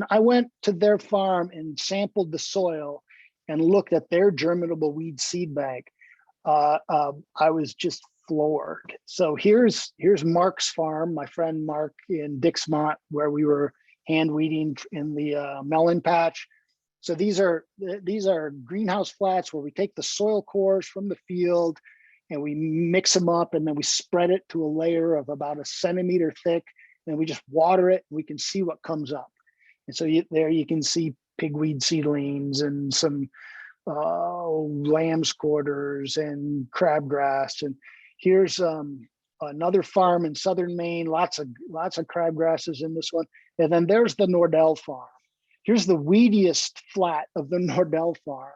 I went to their farm and sampled the soil and looked at their germinable weed seed bank, I was just floored. So here's Mark's farm, my friend Mark in Dixmont, where we were hand weeding in the melon patch. So these are greenhouse flats where we take the soil cores from the field and we mix them up, and then we spread it to a layer of about a centimeter thick, and we just water it. And we can see what comes up. And so there you can see pigweed seedlings and some lamb's quarters and crabgrass. And here's another farm in southern Maine, lots of crabgrasses in this one. And then there's the Nordell farm. Here's the weediest flat of the Nordell farm.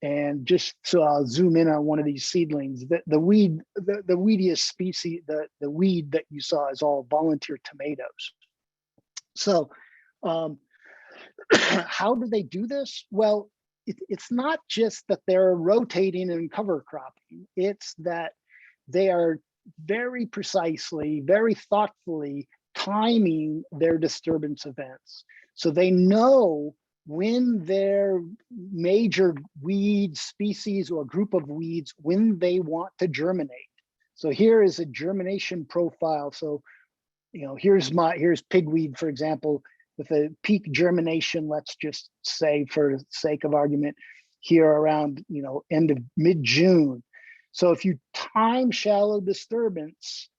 And just so I'll zoom in on one of these seedlings, the weediest species, the weed that you saw is all volunteer tomatoes. So how do they do this? Well, it's not just that they're rotating and cover cropping. It's that they are very precisely, very thoughtfully timing their disturbance events. So they know when their major weed species or group of weeds, when they want to germinate. So here is a germination profile. So, here's pigweed, for example, with a peak germination, let's just say for the sake of argument, here around, end of mid-June. So if you time shallow disturbance,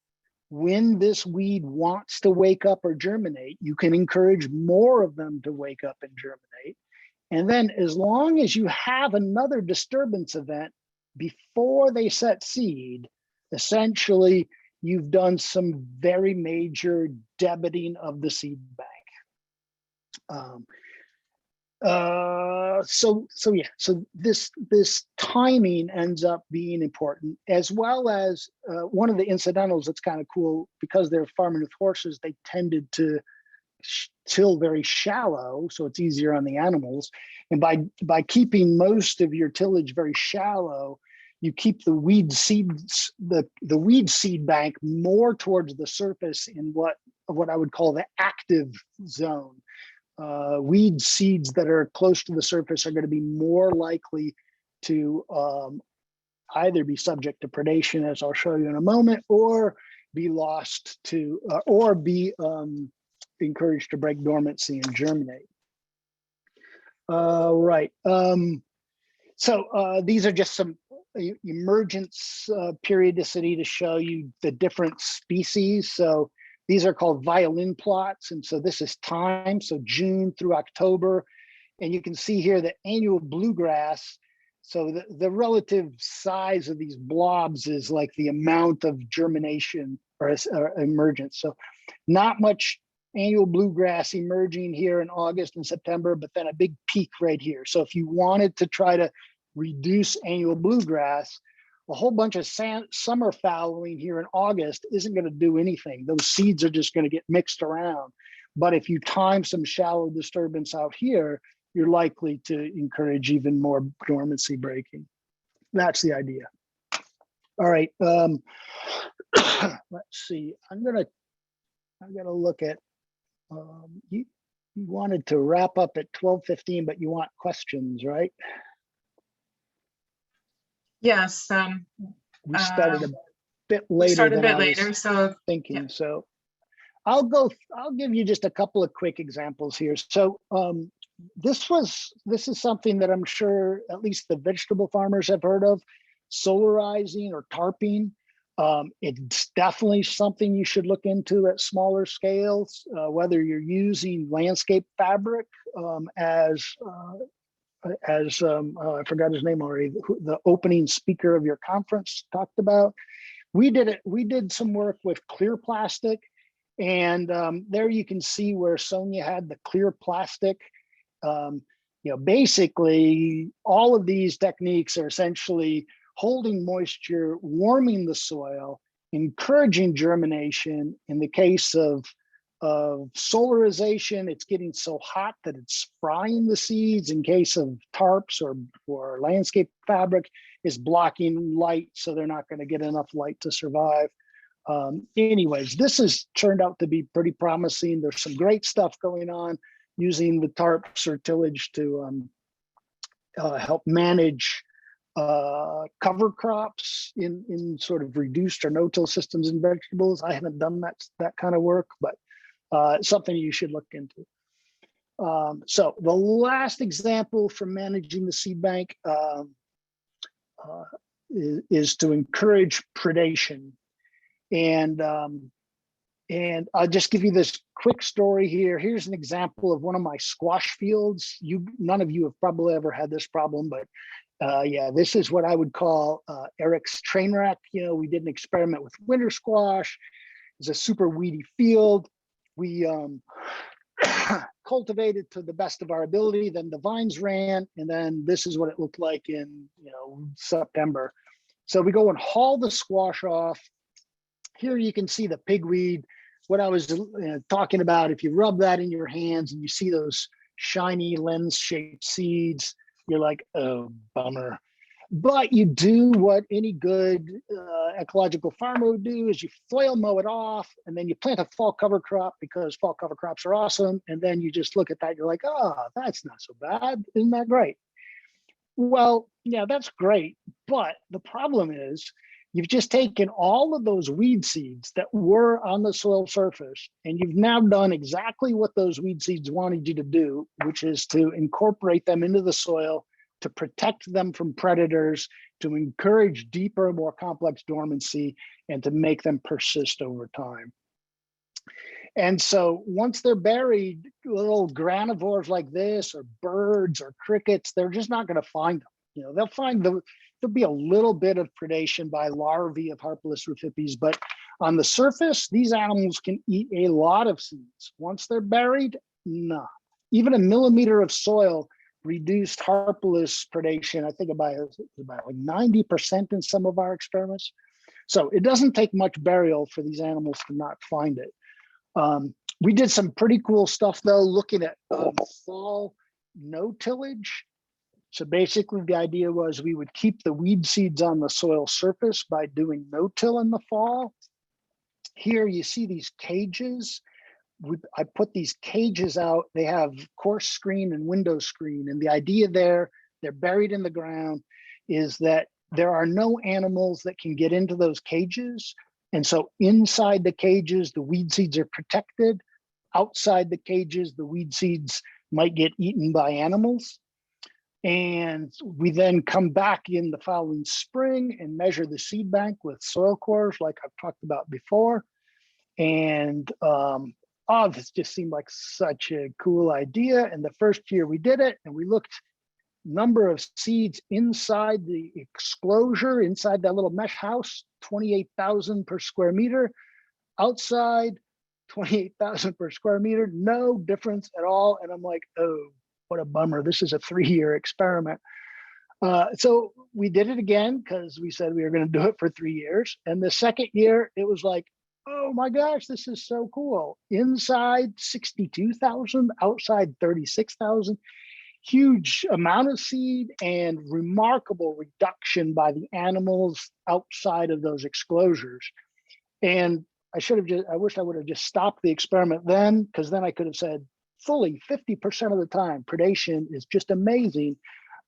when this weed wants to wake up or germinate, you can encourage more of them to wake up and germinate. And then as long as you have another disturbance event before they set seed, essentially you've done some very major debiting of the seed bank. So this timing ends up being important, as well as one of the incidentals that's kind of cool, because they're farming with horses, they tended to till very shallow, so it's easier on the animals. And by keeping most of your tillage very shallow, you keep the weed seeds, the weed seed bank more towards the surface in what I would call the active zone. Weed seeds that are close to the surface are going to be more likely to either be subject to predation, as I'll show you in a moment, or be lost to, or be encouraged to break dormancy and germinate. Right. So these are just some emergence periodicity to show you the different species. So these are called violin plots. And so this is time, so June through October. And you can see here the annual bluegrass. So the relative size of these blobs is like the amount of germination or emergence. So not much annual bluegrass emerging here in August and September, but then a big peak right here. So if you wanted to try to reduce annual bluegrass, a whole bunch of summer fallowing here in August isn't going to do anything. Those seeds are just going to get mixed around. But if you time some shallow disturbance out here, you're likely to encourage even more dormancy breaking. That's the idea. All right. Let's see. I'm gonna look at. You wanted to wrap up at 12:15, but you want questions, right? Yes. We started a bit later. We started a bit later, so thinking. Yeah. So I'll give you just a couple of quick examples here. So this is something that I'm sure at least the vegetable farmers have heard of, solarizing or tarping. It's definitely something you should look into at smaller scales, whether you're using landscape fabric as as I forgot his name already, the opening speaker of your conference talked about. We did some work with clear plastic, and there you can see where Sonia had the clear plastic. Basically all of these techniques are essentially holding moisture, warming the soil, encouraging germination. In the case of solarization, it's getting so hot that it's frying the seeds. In case of tarps or landscape fabric, is blocking light, so they're not going to get enough light to survive. Anyways, this has turned out to be pretty promising. There's some great stuff going on using the tarps or tillage to help manage cover crops in sort of reduced or no-till systems in vegetables. I haven't done that kind of work, but something you should look into. So the last example for managing the seed bank is to encourage predation. And I'll just give you this quick story here. Here's an example of one of my squash fields. None of you have probably ever had this problem, but yeah, this is what I would call Eric's train wreck. We did an experiment with winter squash. It's a super weedy field. We cultivated to the best of our ability. Then the vines ran, and then this is what it looked like in September. So we go and haul the squash off. Here you can see the pigweed. What I was talking about, if you rub that in your hands and you see those shiny lens-shaped seeds, you're like, oh, bummer. But you do what any good ecological farmer would do, is you flail mow it off, and then you plant a fall cover crop, because fall cover crops are awesome. And then you just look at that, you're like, oh, that's not so bad. Isn't that great? Well, yeah, that's great. But the problem is, you've just taken all of those weed seeds that were on the soil surface, and you've now done exactly what those weed seeds wanted you to do, which is to incorporate them into the soil, to protect them from predators, to encourage deeper, more complex dormancy, and to make them persist over time. And so once they're buried, little granivores like this, or birds or crickets, they're just not going to find them. They'll find there'll be a little bit of predation by larvae of Harpalus rufipes, but on the surface, these animals can eat a lot of seeds. Once they're buried, no. Even a millimeter of soil reduced Harpalus predation, I think about like 90% in some of our experiments. So it doesn't take much burial for these animals to not find it. We did some pretty cool stuff though, looking at fall no tillage. So basically the idea was we would keep the weed seeds on the soil surface by doing no-till in the fall. Here you see these cages. I put these cages out. They have course screen and window screen. And the idea there, they're buried in the ground, is that there are no animals that can get into those cages. And so inside the cages, the weed seeds are protected. Outside the cages, the weed seeds might get eaten by animals. And we then come back in the following spring and measure the seed bank with soil cores, like I've talked about before. And this just seemed like such a cool idea. And the first year we did it, and we looked number of seeds inside the exclosure, inside that little mesh house, 28,000 per square meter. Outside, 28,000 per square meter, no difference at all. And I'm like, oh, what a bummer. This is a 3-year experiment. So we did it again because we said we were going to do it for 3 years. And the second year, it was like, oh my gosh, this is so cool. Inside 62,000, outside 36,000. Huge amount of seed and remarkable reduction by the animals outside of those exclosures. And I wish I would have just stopped the experiment then, because then I could have said, fully 50% of the time, predation is just amazing.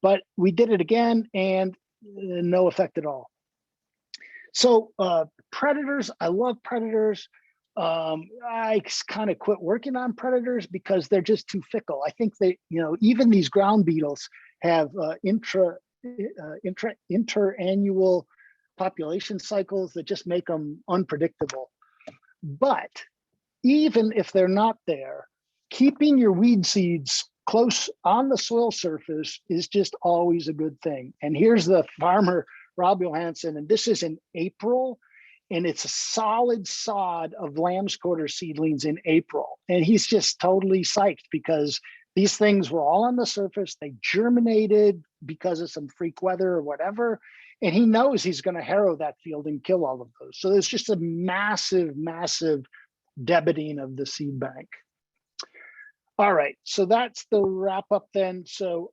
But we did it again, and no effect at all. So predators, I love predators. I kind of quit working on predators because they're just too fickle. I think they, even these ground beetles have interannual population cycles that just make them unpredictable. But even if they're not there, keeping your weed seeds close on the soil surface is just always a good thing. And here's the farmer, Rob Johansson, and this is in April, and it's a solid sod of lamb's quarter seedlings in April. And he's just totally psyched because these things were all on the surface. They germinated because of some freak weather or whatever. And he knows he's going to harrow that field and kill all of those. So there's just a massive, massive debiting of the seed bank. All right, so that's the wrap up then. So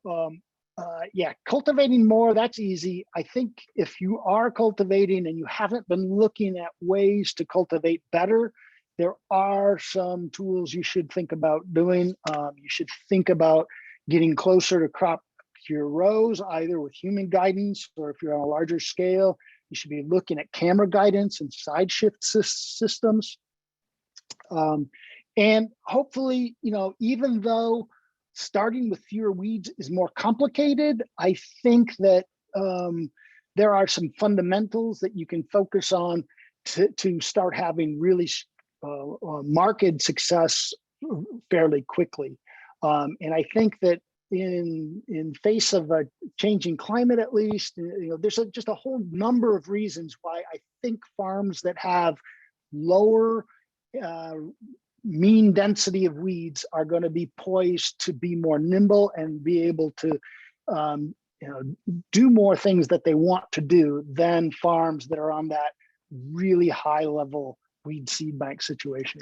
yeah, cultivating more, that's easy. I think if you are cultivating and you haven't been looking at ways to cultivate better, there are some tools you should think about doing. You should think about getting closer to crop your rows, either with human guidance, or if you're on a larger scale, you should be looking at camera guidance and side shift systems. And hopefully, you know, even though starting with fewer weeds is more complicated, I think that there are some fundamentals that you can focus on to start having really marked success fairly quickly. And I think that in face of a changing climate, at least, you know, there's just a whole number of reasons why I think farms that have lower mean density of weeds are going to be poised to be more nimble and be able to you know, do more things that they want to do than farms that are on that really high level weed seed bank situation.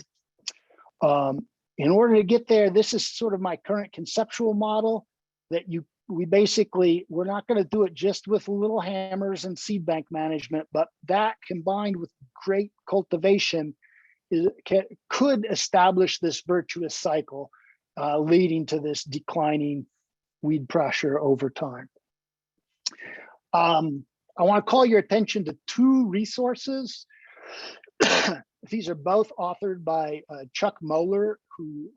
In order to get there, this is sort of my current conceptual model that we're not going to do it just with little hammers and seed bank management, but that combined with great cultivation could establish this virtuous cycle leading to this declining weed pressure over time. I want to call your attention to two resources. These are both authored by Chuck Moeller, who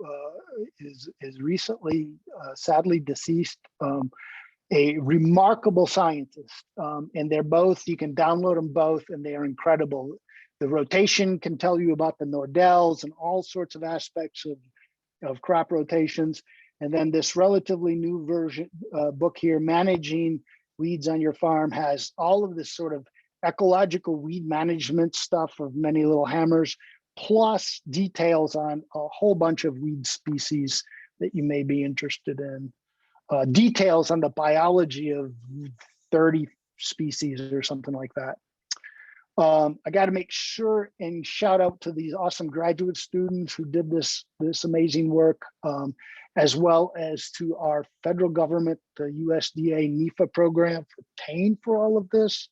is recently sadly deceased, a remarkable scientist. And they're both, you can download them both, and they are incredible. The rotation can tell you about the Nordells and all sorts of aspects of crop rotations. And then this relatively new version book here, Managing Weeds on Your Farm, has all of this sort of ecological weed management stuff of many little hammers, plus details on a whole bunch of weed species that you may be interested in. Details on the biology of 30 species or something like that. I got to make sure and shout out to these awesome graduate students who did this amazing work, as well as to our federal government, the USDA NIFA program, for paying for all of this.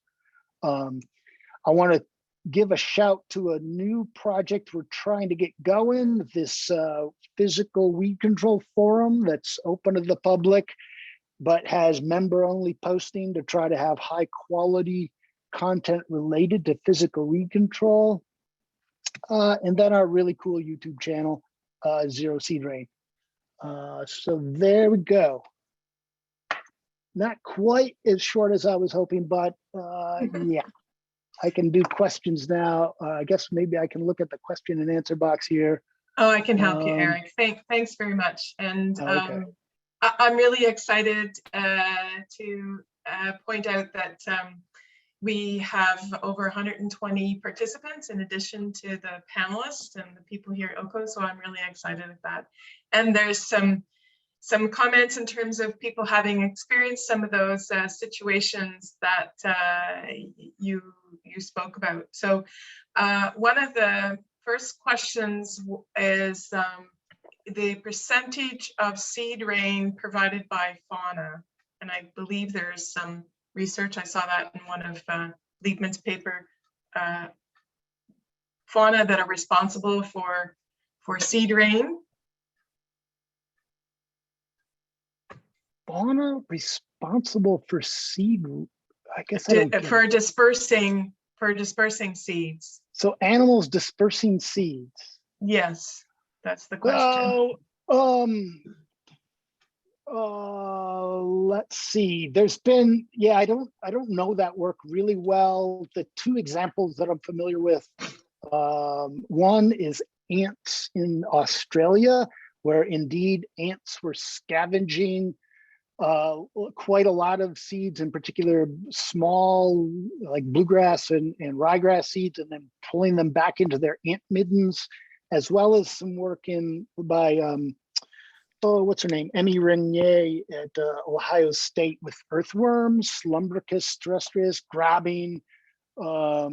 I want to give a shout to a new project we're trying to get going, this physical weed control forum that's open to the public, but has member-only posting to try to have high quality content related to physical weed control. And then our really cool YouTube channel, Zero Seed Rain. So there we go. Not quite as short as I was hoping, but yeah, I can do questions now. I guess maybe I can look at the question and answer box here. Oh, I can help you, Eric. Thanks very much. And okay. I'm really excited to point out that we have over 120 participants in addition to the panelists and the people here at OCO, so I'm really excited at that. And there's some comments in terms of people having experienced some of those situations that you spoke about. So one of the first questions is the percentage of seed rain provided by fauna. And I believe there's some research, I saw that in one of Liebman's paper, fauna that are responsible for seed rain. Fauna responsible for seed, I guess I don't for dispersing seeds. So animals dispersing seeds. Yes, that's the question. Let's see. There's been, yeah, I don't know that work really well. The two examples that I'm familiar with, one is ants in Australia, where indeed ants were scavenging quite a lot of seeds, in particular small like bluegrass and ryegrass seeds, and then pulling them back into their ant middens, as well as some work by what's her name, Emmy Renier at Ohio State with earthworms, Lumbricus terrestrius, grabbing what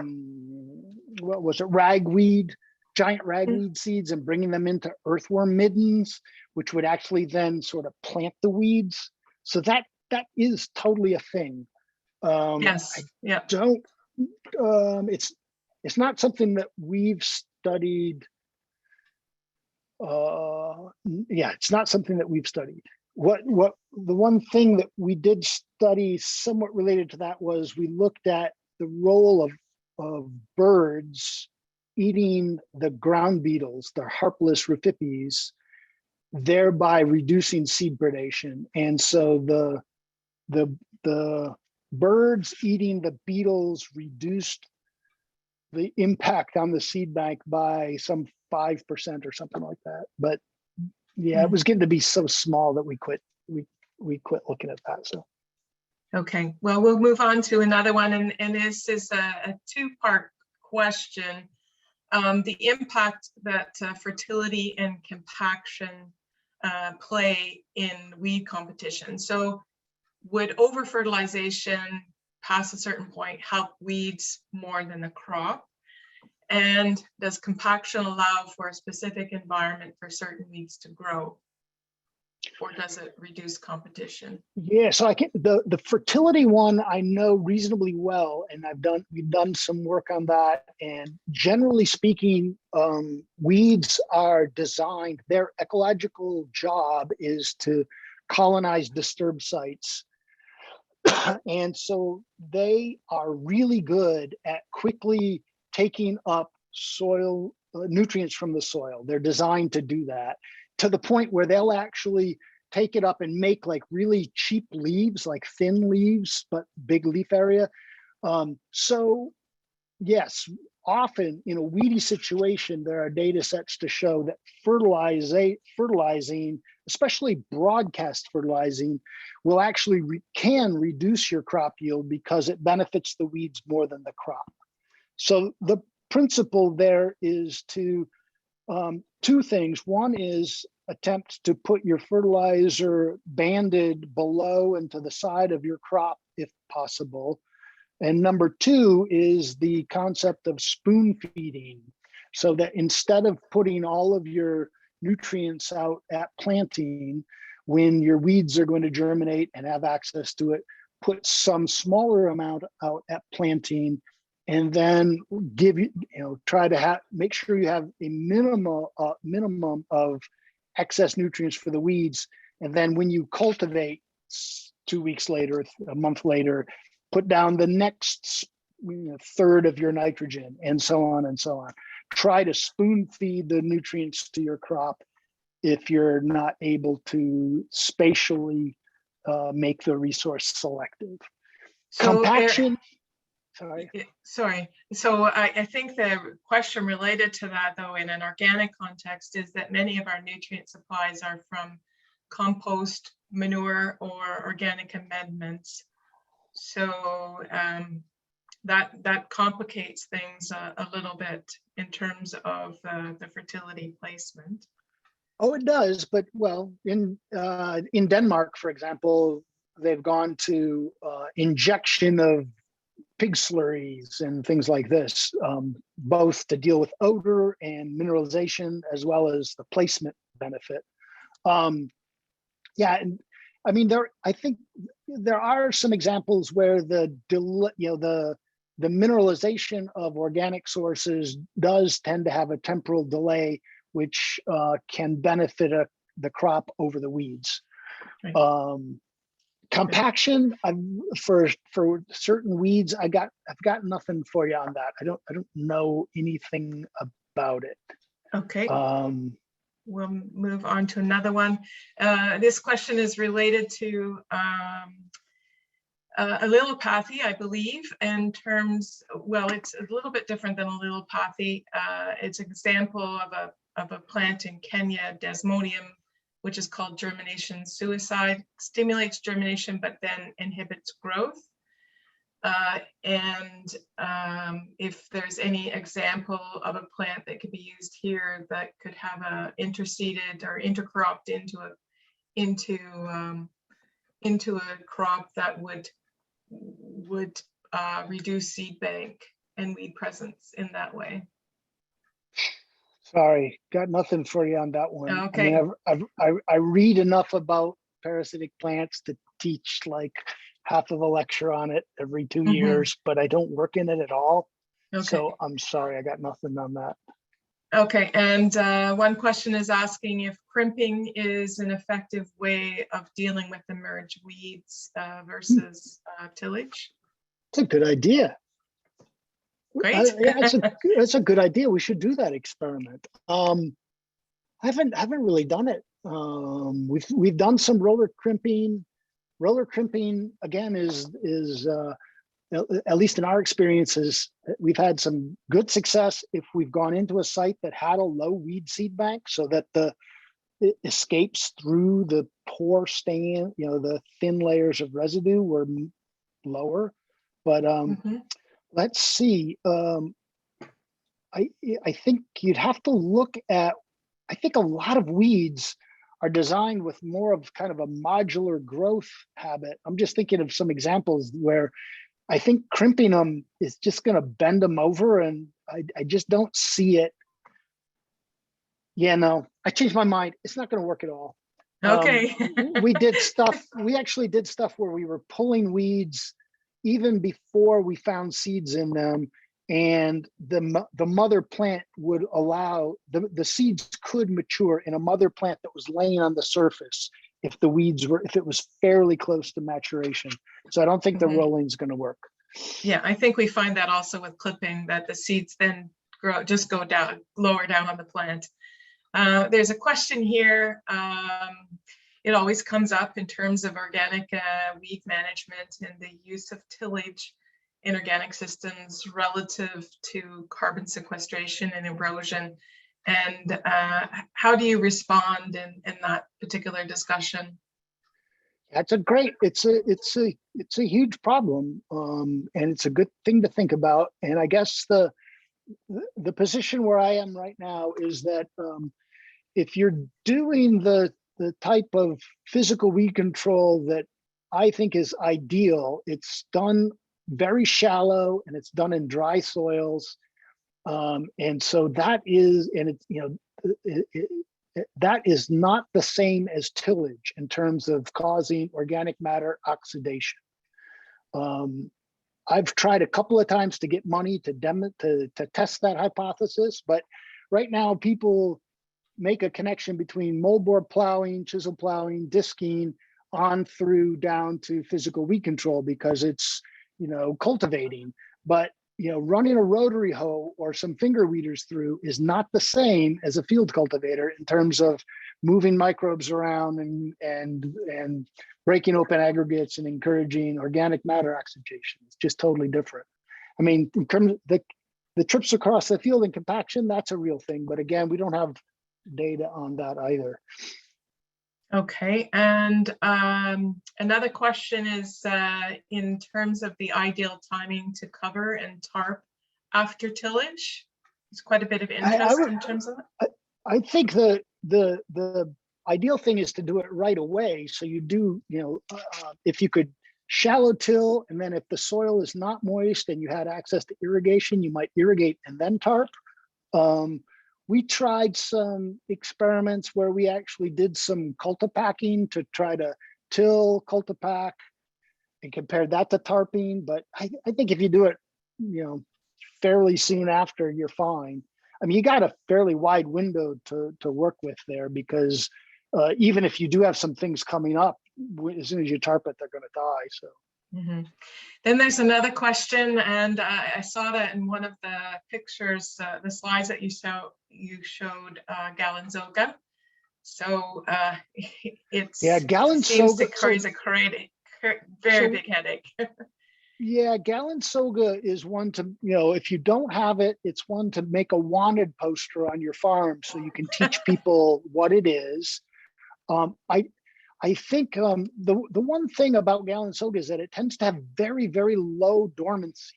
was it, ragweed, giant ragweed seeds, and bringing them into earthworm middens, which would actually then sort of plant the weeds. So that is totally a thing. Yes. Yeah. Don't. It's not something that we've studied. It's not something that we've studied. What the one thing that we did study somewhat related to that was we looked at the role of birds eating the ground beetles, the harpless rufipes, thereby reducing seed predation. And so the birds eating the beetles reduced the impact on the seed bank by some 5% or something like that. But yeah, it was getting to be so small that we quit looking at that. So okay, well, we'll move on to another one, and this is a two-part question. The impact that fertility and compaction play in weed competition. So would over-fertilization past a certain point help weeds more than the crop? And does compaction allow for a specific environment for certain weeds to grow? Or does it reduce competition? Yeah, so I can the fertility one I know reasonably well, and we've done some work on that. And generally speaking, weeds are designed, their ecological job is to colonize disturbed sites. And so they are really good at quickly taking up soil nutrients from the soil. They're designed to do that, to the point where they'll actually take it up and make like really cheap leaves, like thin leaves, but big leaf area. So yes, often in a weedy situation, there are data sets to show that fertilizing, especially broadcast fertilizing, will actually can reduce your crop yield because it benefits the weeds more than the crop. So the principle there is to two things. One is attempt to put your fertilizer banded below and to the side of your crop if possible. And number two is the concept of spoon feeding, so that instead of putting all of your nutrients out at planting, when your weeds are going to germinate and have access to it, put some smaller amount out at planting, and then try to make sure you have a minimum of excess nutrients for the weeds. And then when you cultivate 2 weeks later, a month later, put down the next third of your nitrogen, and so on and so on. Try to spoon feed the nutrients to your crop if you're not able to spatially make the resource selective. So, compaction. Sorry. So I think the question related to that, though, in an organic context, is that many of our nutrient supplies are from compost, manure, or organic amendments. So that complicates things a little bit in terms of the fertility placement. Oh, it does, but well, in Denmark, for example, they've gone to injection of pig slurries and things like this, both to deal with odor and mineralization, as well as the placement benefit. Yeah, and I mean, I think there are some examples where the mineralization of organic sources does tend to have a temporal delay, which can benefit the crop over the weeds. Right. Compaction, for certain weeds, I've got nothing for you on that. I don't know anything about it. Okay. We'll move on to another one. This question is related to allelopathy, I believe, in terms, well, it's a little bit different than allelopathy. It's an example of a plant in Kenya, Desmodium which is called Germination Suicide, stimulates germination, but then inhibits growth. If there's any example of a plant that could be used here that could have a interseeded or intercropped into a crop that would reduce seed bank and weed presence in that way. Sorry, got nothing for you on that one. Okay. I mean, I read enough about parasitic plants to teach like half of a lecture on it every 2 years, but I don't work in it at all. Okay. So I'm sorry, I got nothing on that. Okay, and one question is asking if crimping is an effective way of dealing with emerge weeds versus tillage. It's a good idea. Great. Yeah, it's a good idea. We should do that experiment. I haven't really done it. We've done some roller crimping. Roller crimping again is at least in our experiences, we've had some good success if we've gone into a site that had a low weed seed bank, so that it escapes through the pore stain, the thin layers of residue were lower. But let's see. I think you'd have to look at. I think a lot of weeds are designed with more of kind of a modular growth habit. I'm just thinking of some examples where I think crimping them is just going to bend them over, and I just don't see it. Yeah, no, I changed my mind. It's not going to work at all. Okay. We actually did stuff where we were pulling weeds even before we found seeds in them, and the mother plant would allow, the seeds could mature in a mother plant that was laying on the surface if it was fairly close to maturation. So I don't think the rolling is going to work. Yeah, I think we find that also with clipping, that the seeds then go down, lower down on the plant. There's a question here. It always comes up in terms of organic weed management and the use of tillage in organic systems relative to carbon sequestration and erosion. And how do you respond in that particular discussion? That's it's a huge problem, and it's a good thing to think about. And I guess the position where I am right now is that if you're doing the type of physical weed control that I think is ideal, it's done very shallow and it's done in dry soils, and so that is, and it's that is not the same as tillage in terms of causing organic matter oxidation. I've tried a couple of times to get money to test that hypothesis, but right now people make a connection between moldboard plowing, chisel plowing, disking on through down to physical weed control because it's cultivating. But running a rotary hoe or some finger weeders through is not the same as a field cultivator in terms of moving microbes around and breaking open aggregates and encouraging organic matter oxidation. It's just totally different. I mean, in terms of the trips across the field and compaction, that's a real thing. But again, we don't have data on that either. Okay, and another question is in terms of the ideal timing to cover and tarp after tillage. There's quite a bit of interest in terms of it. I think the ideal thing is to do it right away. So you do, if you could shallow till, and then if the soil is not moist and you had access to irrigation, you might irrigate and then tarp. We tried some experiments where we actually did some cultipacking to try to till, cultipack, and compared that to tarping. But I think if you do it, fairly soon after, you're fine. I mean, you got a fairly wide window to work with there because even if you do have some things coming up, as soon as you tarp it, they're going to die. So. Then there's another question, and I saw that in one of the pictures, the slides that you showed Gallant. So it's Gallant seems to cause a very big headache. Yeah, Gallant is one to, if you don't have it, it's one to make a wanted poster on your farm so you can teach people what it is. I think the one thing about Gallant soga is that it tends to have very, very low dormancy.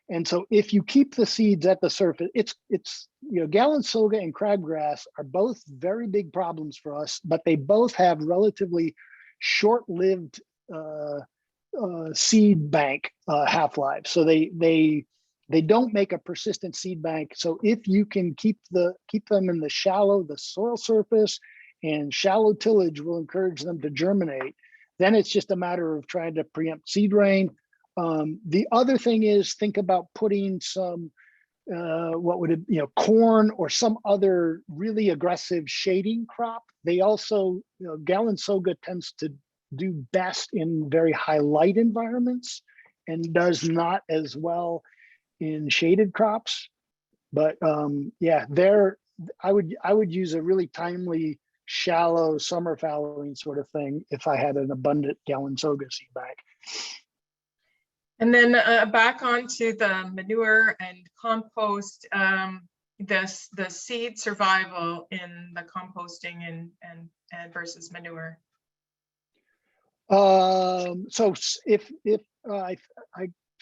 And so if you keep the seeds at the surface, it's Gallant soga and crabgrass are both very big problems for us, but they both have relatively short-lived seed bank half-life. So they don't make a persistent seed bank. So if you can keep them in the soil surface, and shallow tillage will encourage them to germinate, then it's just a matter of trying to preempt seed rain. The other thing is think about putting some corn or some other really aggressive shading crop. They also, Gallant soga tends to do best in very high light environments and does not as well in shaded crops. But yeah, I would use a really timely shallow summer fallowing sort of thing if I had an abundant Gallant soga seed bank. And then back onto the manure and compost, the seed survival in the composting and versus manure. So if I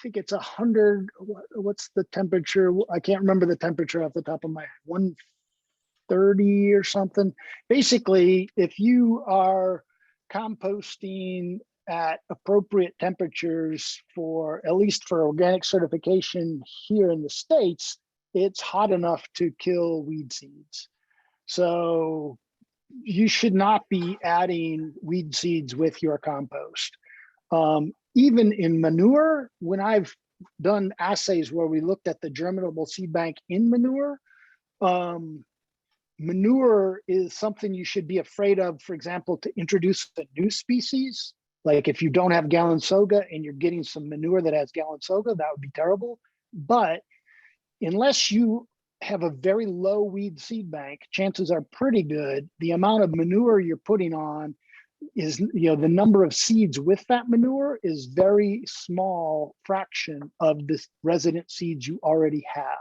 think it's 100, what's the temperature? I can't remember the temperature off the top of my head. 130 or something. Basically, if you are composting at appropriate temperatures for, at least for organic certification here in the States, it's hot enough to kill weed seeds. So you should not be adding weed seeds with your compost. Even in manure, when I've done assays where we looked at the germinable seed bank in manure, manure is something you should be afraid of, for example, to introduce a new species. Like if you don't have Gallant soga and you're getting some manure that has Gallant soga, that would be terrible. But unless you have a very low weed seed bank, chances are pretty good the amount of manure you're putting on is, the number of seeds with that manure is very small fraction of the resident seeds you already have.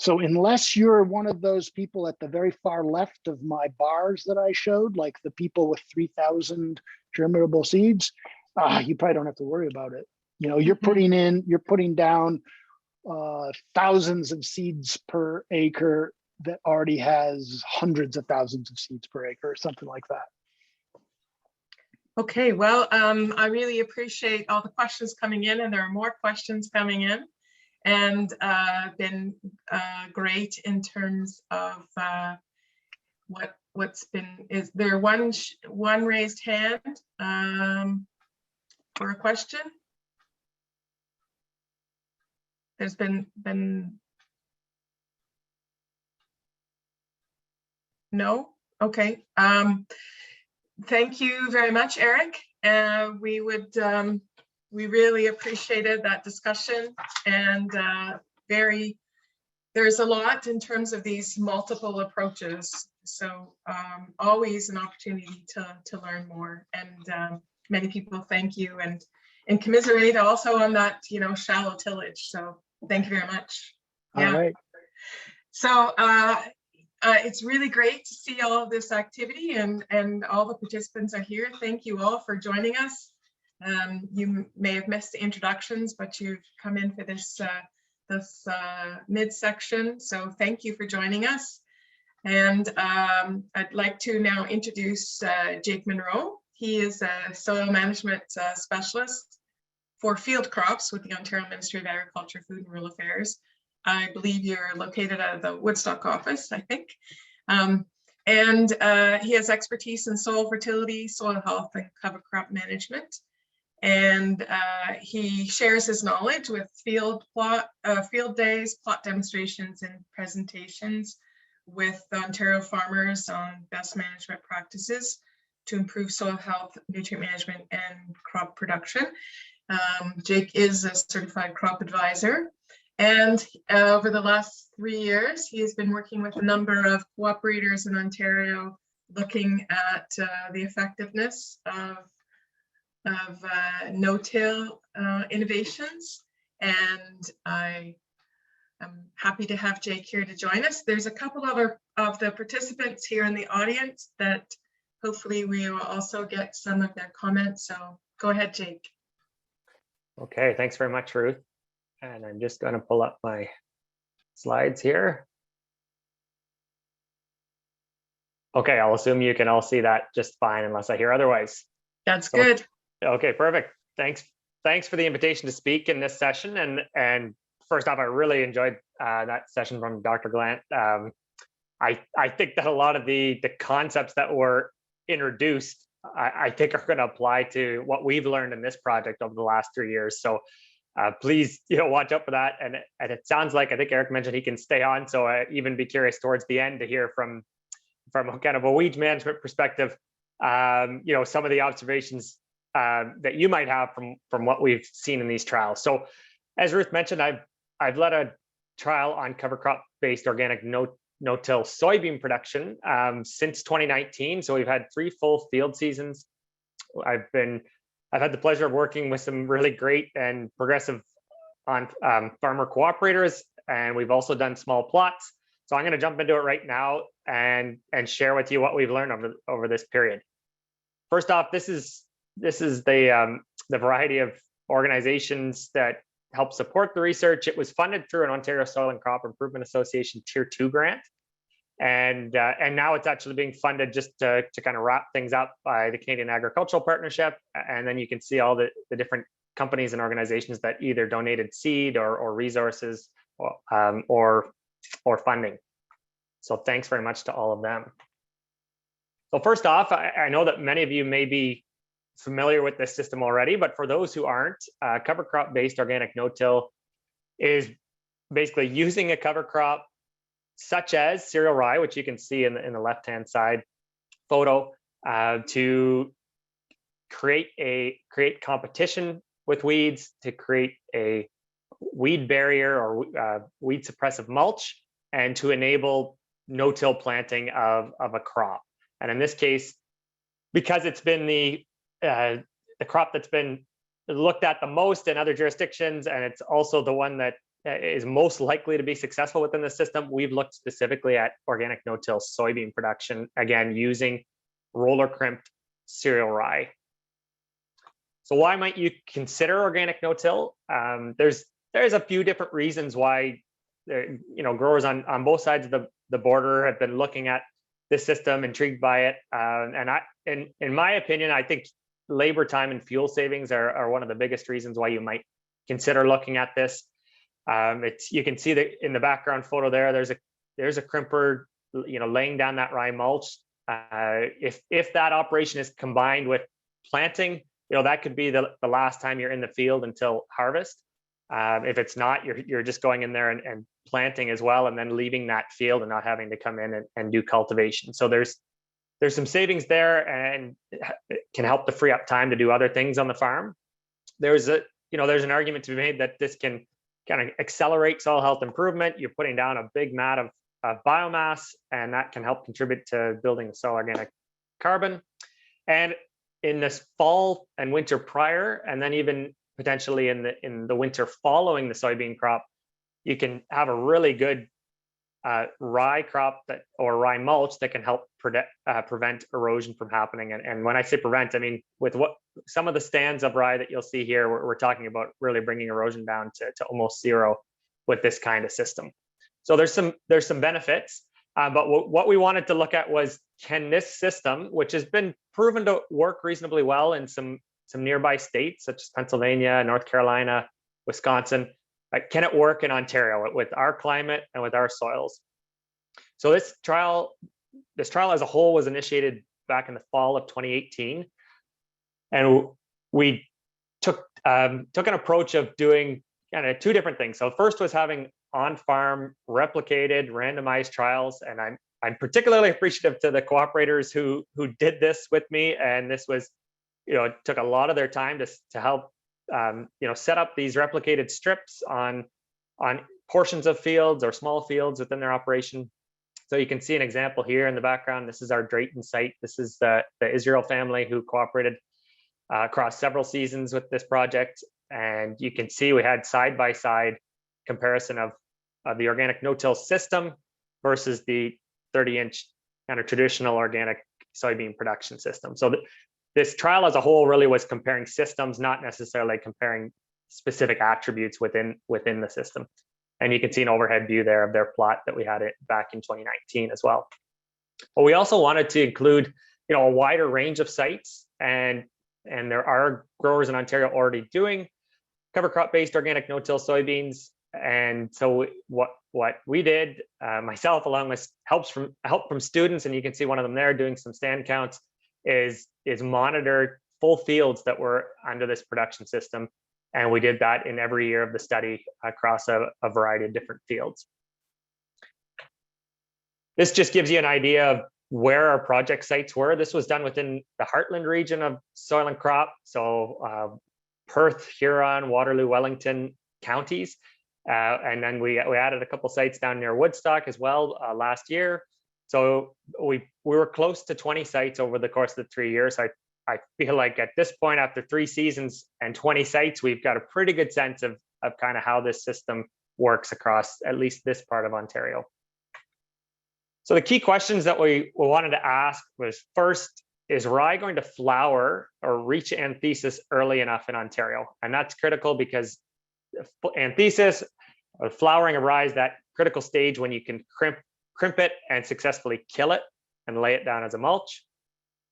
So unless you're one of those people at the very far left of my bars that I showed, like the people with 3,000 germinable seeds, you probably don't have to worry about it. You're putting down thousands of seeds per acre that already has hundreds of thousands of seeds per acre, or something like that. Okay, well, I really appreciate all the questions coming in, and there are more questions coming in, and been great in terms of what's been. Is there one raised hand for a question? There's been no? Okay. Thank you very much, Eric. We really appreciated that discussion, and there's a lot in terms of these multiple approaches. So always an opportunity to learn more, and many people thank you and commiserate also on that, shallow tillage. So thank you very much. Yeah. All right. So it's really great to see all of this activity, and all the participants are here. Thank you all for joining us. You may have missed the introductions, but you've come in for this midsection. So thank you for joining us. And I'd like to now introduce Jake Munroe. He is a soil management specialist for field crops with the Ontario Ministry of Agriculture, Food and Rural Affairs. I believe you're located out of the Woodstock office, I think. And he has expertise in soil fertility, soil health, and cover crop management. And he shares his knowledge with field days, plot demonstrations, and presentations with Ontario farmers on best management practices to improve soil health, nutrient management, and crop production. Jake is a certified crop advisor. And over the last 3 years, he has been working with a number of cooperators in Ontario, looking at the effectiveness of no-till innovations. And I am happy to have Jake here to join us. There's a couple other of the participants here in the audience that hopefully we will also get some of their comments. So go ahead, Jake. Okay, thanks very much, Ruth. And I'm just going to pull up my slides here. Okay, I'll assume you can all see that just fine unless I hear otherwise. That's So, good. okay, perfect. Thanks for the invitation to speak in this session. And first off, I really enjoyed that session from Dr. Gallant. I think that a lot of the concepts that were introduced, I think are going to apply to what we've learned in this project over the last 3 years. So please, watch out for that. And it sounds like, I think Eric mentioned he can stay on. So I even be curious towards the end to hear from kind of a weeds management perspective, some of the observations that you might have from what we've seen in these trials. So as Ruth mentioned, I've led a trial on cover crop based organic no-till soybean production since 2019. So we've had 3 full field seasons. I've had the pleasure of working with some really great and progressive farmer cooperators, and we've also done small plots. So I'm going to jump into it right now and share with you what we've learned over this period. First off, this is the variety of organizations that help support the research. It was funded through an Ontario Soil and Crop Improvement Association Tier 2 grant. And now it's actually being funded just to kind of wrap things up by the Canadian Agricultural Partnership. And then you can see all the different companies and organizations that either donated seed or resources or funding. So thanks very much to all of them. So first off, I know that many of you may be familiar with this system already, but for those who aren't, cover crop based organic no-till is basically using a cover crop such as cereal rye, which you can see in the left-hand side photo, to create competition with weeds, to create a weed barrier or weed suppressive mulch, and to enable no-till planting of a crop. And in this case, because it's been the crop that's been looked at the most in other jurisdictions, and it's also the one that is most likely to be successful within the system, we've looked specifically at organic no-till soybean production, again, using roller crimped cereal rye. So why might you consider organic no-till? There's a few different reasons why growers on both sides of the border have been looking at this system, intrigued by it. And in my opinion, I think labor time and fuel savings are one of the biggest reasons why you might consider looking at this. You can see that in the background photo there's a crimper, laying down that rye mulch. If that operation is combined with planting, that could be the last time you're in the field until harvest. If it's not, you're just going in there and planting as well, and then leaving that field and not having to come in and do cultivation. So there's some savings there, and it can help to free up time to do other things on the farm. There's an argument to be made that this can kind of accelerate soil health improvement. You're putting down a big mat of biomass, and that can help contribute to building the soil organic carbon. And in this fall and winter prior, and then even potentially in the winter following the soybean crop, you can have a really good rye crop or rye mulch that can help prevent erosion from happening. And when I say prevent, I mean with some of the stands of rye that you'll see here, we're talking about really bringing erosion down to almost zero with this kind of system. So there's some benefits, but what we wanted to look at was, can this system, which has been proven to work reasonably well in some nearby states such as Pennsylvania, North Carolina, Wisconsin, can it work in Ontario with our climate and with our soils? So this trial as a whole was initiated back in the fall of 2018, and we took an approach of doing kind of 2 different things. So first was having on-farm replicated randomized trials, and I'm particularly appreciative to the cooperators who did this with me, and this was, it took a lot of their time to help set up these replicated strips on portions of fields or small fields within their operation. So you can see an example here in the background. This is our Drayton site. This is the Israel family who cooperated across several seasons with this project. And you can see we had side-by-side comparison of the organic no-till system versus the 30-inch kind of traditional organic soybean production system. So this trial as a whole really was comparing systems, not necessarily comparing specific attributes within the system. And you can see an overhead view there of their plot that we had it back in 2019 as well. But we also wanted to include, a wider range of sites, and there are growers in Ontario already doing cover crop-based organic no-till soybeans. And so what we did, myself along with help from students, and you can see one of them there doing some stand counts, is monitor full fields that were under this production system. And we did that in every year of the study across a variety of different fields. This just gives you an idea of where our project sites were. This was done within the Heartland region of soil and crop. So Perth, Huron, Waterloo, Wellington counties. And then we added a couple sites down near Woodstock as well last year. So we were close to 20 sites over the course of the 3 years. I feel like at this point, after 3 seasons and 20 sites, we've got a pretty good sense of kind of how this system works across at least this part of Ontario. So the key questions that we wanted to ask was, first, is rye going to flower or reach anthesis early enough in Ontario? And that's critical because anthesis, or flowering of rye, is that critical stage when you can crimp it and successfully kill it and lay it down as a mulch.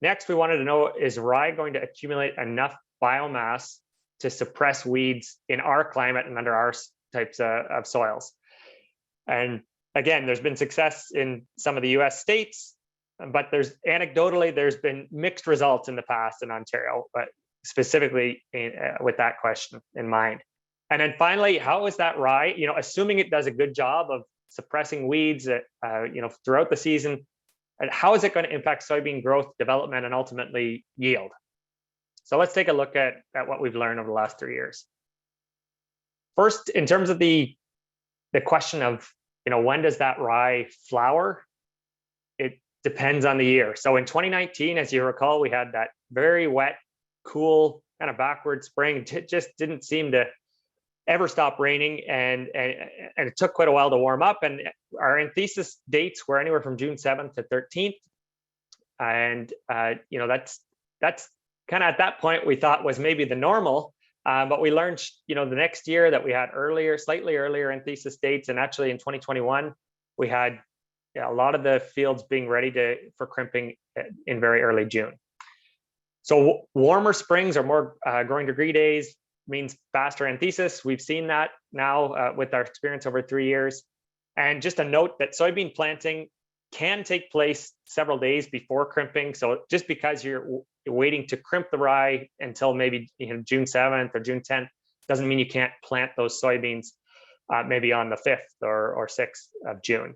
Next, we wanted to know, is rye going to accumulate enough biomass to suppress weeds in our climate and under our types of soils? And again, there's been success in some of the US states, but anecdotally, there's been mixed results in the past in Ontario, but specifically with that question in mind. And then finally, how is that rye, assuming it does a good job of suppressing weeds, throughout the season, and how is it going to impact soybean growth, development, and ultimately yield? So let's take a look at what we've learned over the last 3 years. First, in terms of the question of, when does that rye flower? It depends on the year. So in 2019, as you recall, we had that very wet, cool, kind of backward spring. It just didn't seem to ever stop raining, and it took quite a while to warm up. And our anthesis dates were anywhere from June 7th to 13th. And that's kind of at that point we thought was maybe the normal. But we learned, the next year that we had slightly earlier anthesis dates, and actually in 2021 we had a lot of the fields being ready for crimping in very early June. So warmer springs or more growing degree days means faster anthesis. We've seen that now with our experience over 3 years. And just a note that soybean planting can take place several days before crimping. So just because you're waiting to crimp the rye until maybe June 7th or June 10th doesn't mean you can't plant those soybeans maybe on the 5th or 6th of June.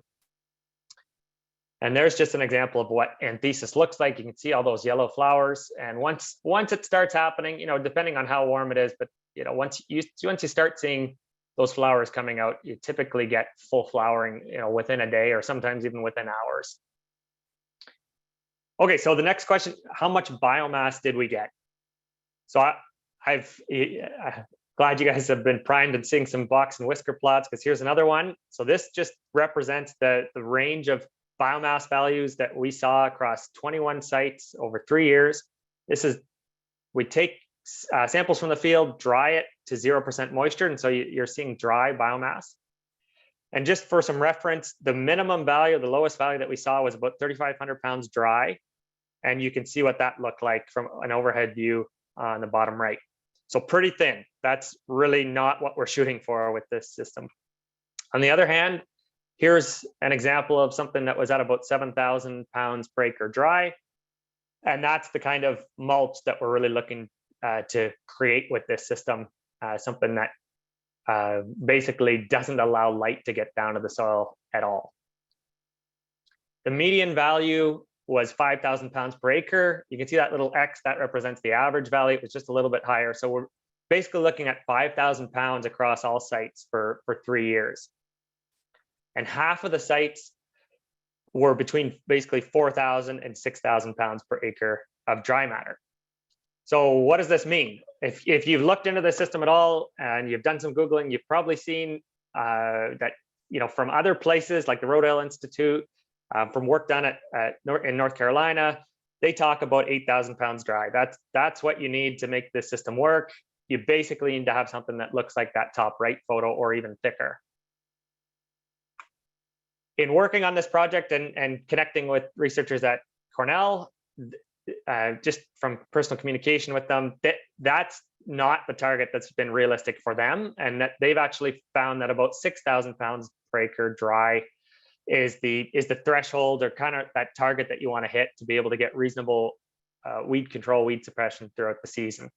And there's just an example of what anthesis looks like. You can see all those yellow flowers. And once it starts happening, depending on how warm it is, but once you start seeing those flowers coming out, you typically get full flowering, within a day or sometimes even within hours. Okay, so the next question, how much biomass did we get? So I'm glad you guys have been primed and seeing some box and whisker plots, because here's another one. So this just represents the range of biomass values that we saw across 21 sites over 3 years. We take samples from the field, dry it to 0% moisture, and so you're seeing dry biomass. And just for some reference, the minimum value, the lowest value that we saw was about 3,500 pounds dry. And you can see what that looked like from an overhead view on the bottom right. So pretty thin. That's really not what we're shooting for with this system. On the other hand, here's an example of something that was at about 7,000 pounds per acre dry. And that's the kind of mulch that we're really looking to create with this system, something that basically doesn't allow light to get down to the soil at all. The median value was 5,000 pounds per acre. You can see that little X, that represents the average value. It was just a little bit higher. So we're basically looking at 5,000 pounds across all sites for 3 years. And half of the sites were between basically 4,000 and 6,000 pounds per acre of dry matter. So what does this mean? If you've looked into the system at all and you've done some Googling, you've probably seen that, from other places like the Rodale Institute, from work done in North Carolina, they talk about 8,000 pounds dry. That's what you need to make this system work. You basically need to have something that looks like that top right photo or even thicker. In working on this project and connecting with researchers at Cornell, just from personal communication with them, that's not the target that's been realistic for them, and that they've actually found that about 6,000 pounds per acre dry is the threshold, or kind of that target that you want to hit to be able to get reasonable weed control, weed suppression throughout the season.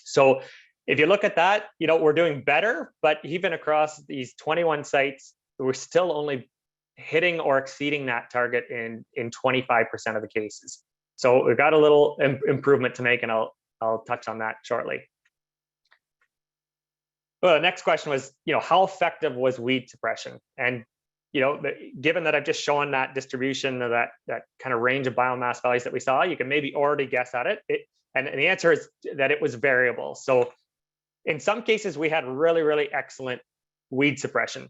So if you look at that, we're doing better, but even across these 21 sites, we're still only hitting or exceeding that target in 25% of the cases. So we've got a little improvement to make, and I'll touch on that shortly. Well, the next question was, how effective was weed suppression? And given that I've just shown that distribution of that kind of range of biomass values that we saw, you can maybe already guess at it. And the answer is that it was variable. So in some cases, we had really, really excellent weed suppression.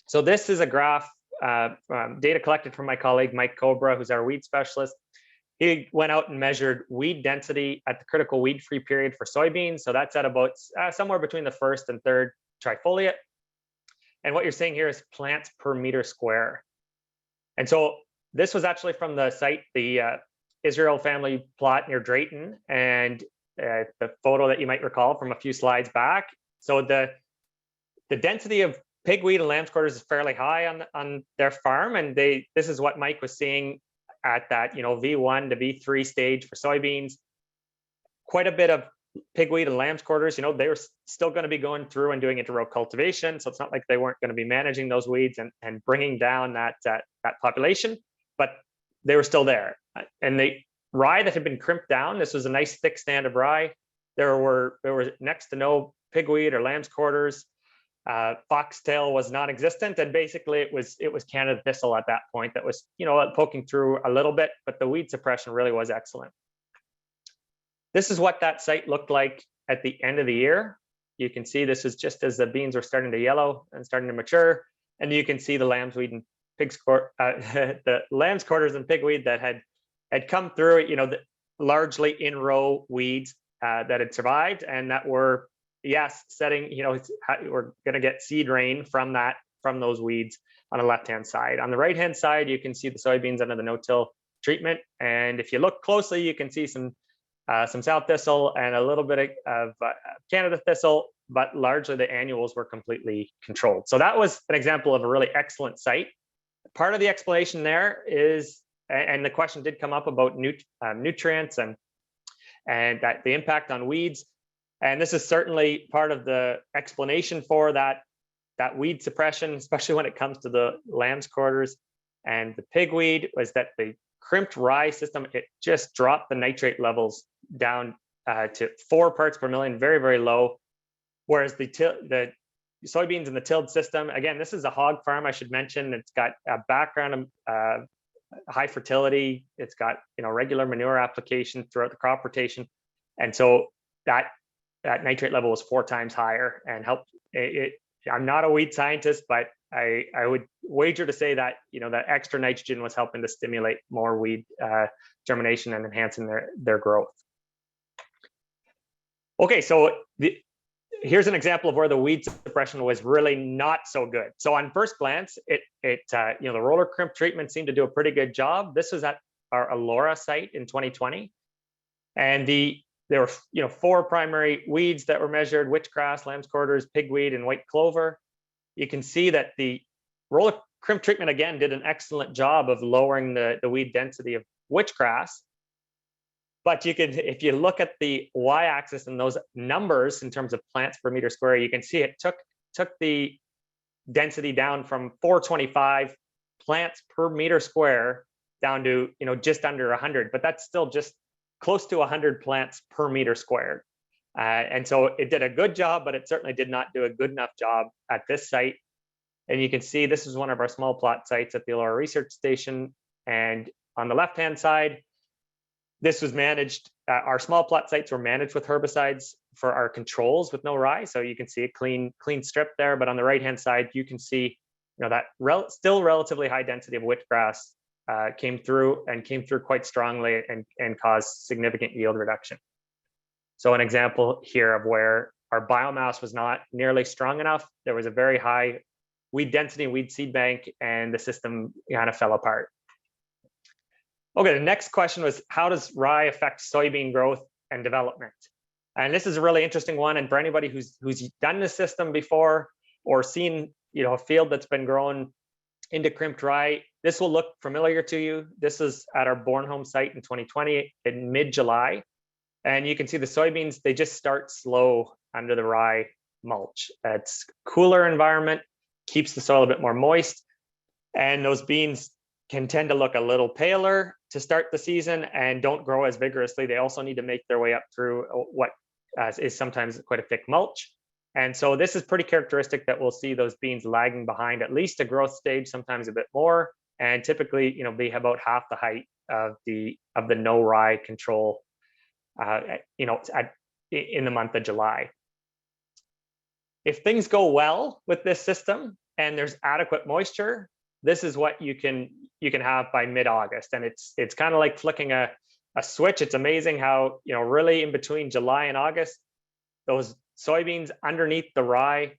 So this is a graph, data collected from my colleague, Mike Cobra, who's our weed specialist. He went out and measured weed density at the critical weed-free period for soybeans. So that's at about somewhere between the first and third trifoliate. And what you're seeing here is plants per meter square. And so this was actually from the site, the Israel family plot near Drayton, and the photo that you might recall from a few slides back. So the density of pigweed and lamb's quarters is fairly high on their farm, and this is what Mike was seeing at that V1 to V3 stage for soybeans. Quite a bit of pigweed and lamb's quarters. They were still going to be going through and doing inter-row cultivation, so it's not like they weren't going to be managing those weeds and bringing down that population, but they were still there. And the rye that had been crimped down, this was a nice thick stand of rye. There was next to no pigweed or lamb's quarters. Foxtail was non-existent, and basically it was Canada thistle at that point that was poking through a little bit, but the weed suppression really was excellent. This is what that site looked like at the end of the year. You can see this is just as the beans were starting to yellow and starting to mature, and you can see the lamb's weed and the lamb's quarters and pigweed that had come through it, largely in-row weeds that had survived and that were setting, we're going to get seed rain from those weeds on the left-hand side. On the right-hand side, you can see the soybeans under the no-till treatment. And if you look closely, you can see some south thistle and a little bit of Canada thistle, but largely the annuals were completely controlled. So that was an example of a really excellent site. Part of the explanation there is, and the question did come up about nutrients and that the impact on weeds. And this is certainly part of the explanation for that weed suppression, especially when it comes to the lamb's quarters and the pigweed, was that the crimped rye system, it just dropped the nitrate levels down to 4 parts per million, very, very low. Whereas the soybeans in the tilled system, again, this is a hog farm, I should mention. It's got a background of high fertility. It's got regular manure application throughout the crop rotation. And so that nitrate level was 4 times higher and helped it. I'm not a weed scientist, but I would wager to say that that extra nitrogen was helping to stimulate more weed germination and enhancing their growth. Okay, so here's an example of where the weed suppression was really not so good. So on first glance, the roller crimp treatment seemed to do a pretty good job. This was at our Elora site in 2020, and there were 4 primary weeds that were measured: witchgrass, lamb's quarters, pigweed, and white clover. You can see that the roller crimp treatment again did an excellent job of lowering the weed density of witchgrass. But if you look at the y-axis and those numbers in terms of plants per meter square, you can see it took the density down from 425 plants per meter square down to just under 100. But that's still just close to 100 plants per meter squared. And so it did a good job, but it certainly did not do a good enough job at this site. And you can see this is one of our small plot sites at the Elora Research Station. And on the left-hand side, this was managed, our small plot sites were managed with herbicides for our controls with no rye. So you can see a clean strip there. But on the right-hand side, you can see that still relatively high density of witchgrass came through quite strongly and caused significant yield reduction. So an example here of where our biomass was not nearly strong enough. There was a very high weed density, weed seed bank, and the system kind of fell apart. Okay, the next question was, how does rye affect soybean growth and development? And this is a really interesting one. And for anybody who's done this system before or seen, a field that's been grown into crimped rye, this will look familiar to you. This is at our Bornholm site in 2020 in mid-July. And you can see the soybeans, they just start slow under the rye mulch. It's cooler environment, keeps the soil a bit more moist. And those beans can tend to look a little paler to start the season and don't grow as vigorously. They also need to make their way up through what is sometimes quite a thick mulch. And so this is pretty characteristic that we'll see those beans lagging behind at least a growth stage, sometimes a bit more, and typically, be about half the height of the no rye control, in the month of July. If things go well with this system and there's adequate moisture, this is what you can have by mid-August, and it's kind of like flicking a switch. It's amazing how really in between July and August, those soybeans underneath the rye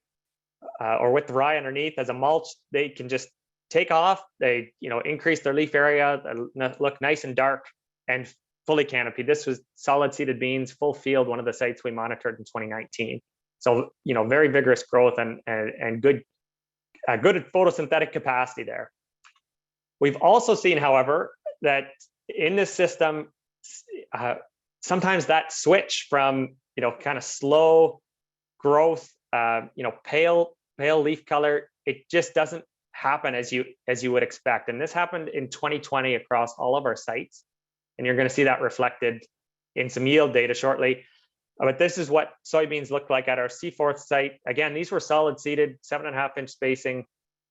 or with the rye underneath as a mulch, they can just take off. They increase their leaf area, look nice and dark and fully canopied. This was solid seeded beans, full field, one of the sites we monitored in 2019. So very vigorous growth and good photosynthetic capacity there. We've also seen, however, that in this system, sometimes that switch from kind of slow growth, pale leaf color, it just doesn't happen as you would expect. And this happened in 2020 across all of our sites, and you're going to see that reflected in some yield data shortly. But this is what soybeans looked like at our Seaforth site. Again, these were solid seeded, 7.5-inch spacing,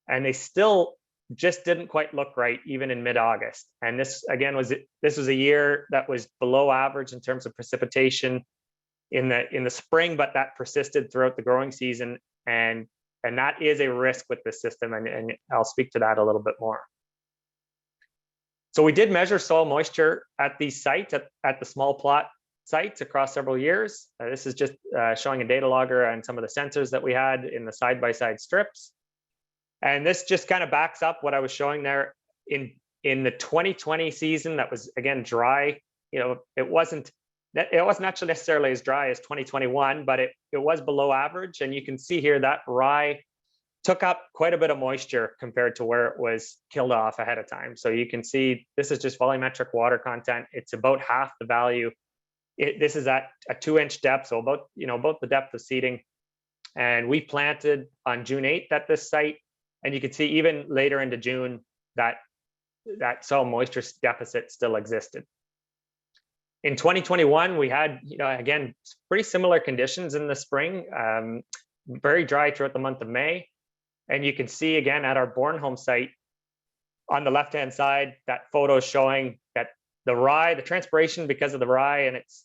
and they still just didn't quite look right even in mid-August. And this again was a year that was below average in terms of precipitation in the spring, but that persisted throughout the growing season, and that is a risk with this system, and I'll speak to that a little bit more. So we did measure soil moisture at these sites, at the small plot sites across several years. This is just showing a data logger and some of the sensors that we had in the side-by-side strips. And this just kind of backs up what I was showing there in the 2020 season. That was, again, dry. It wasn't actually necessarily as dry as 2021, but it was below average. And you can see here that rye took up quite a bit of moisture compared to where it was killed off ahead of time. So you can see this is just volumetric water content. It's about half the value. This is at a 2-inch depth, so about the depth of seeding. And we planted on June 8th at this site, and you can see even later into June that soil moisture deficit still existed. In 2021, we had again pretty similar conditions in the spring, very dry throughout the month of May, and you can see again at our Bornholm site on the left-hand side that photo showing that the rye, the transpiration because of the rye, and it's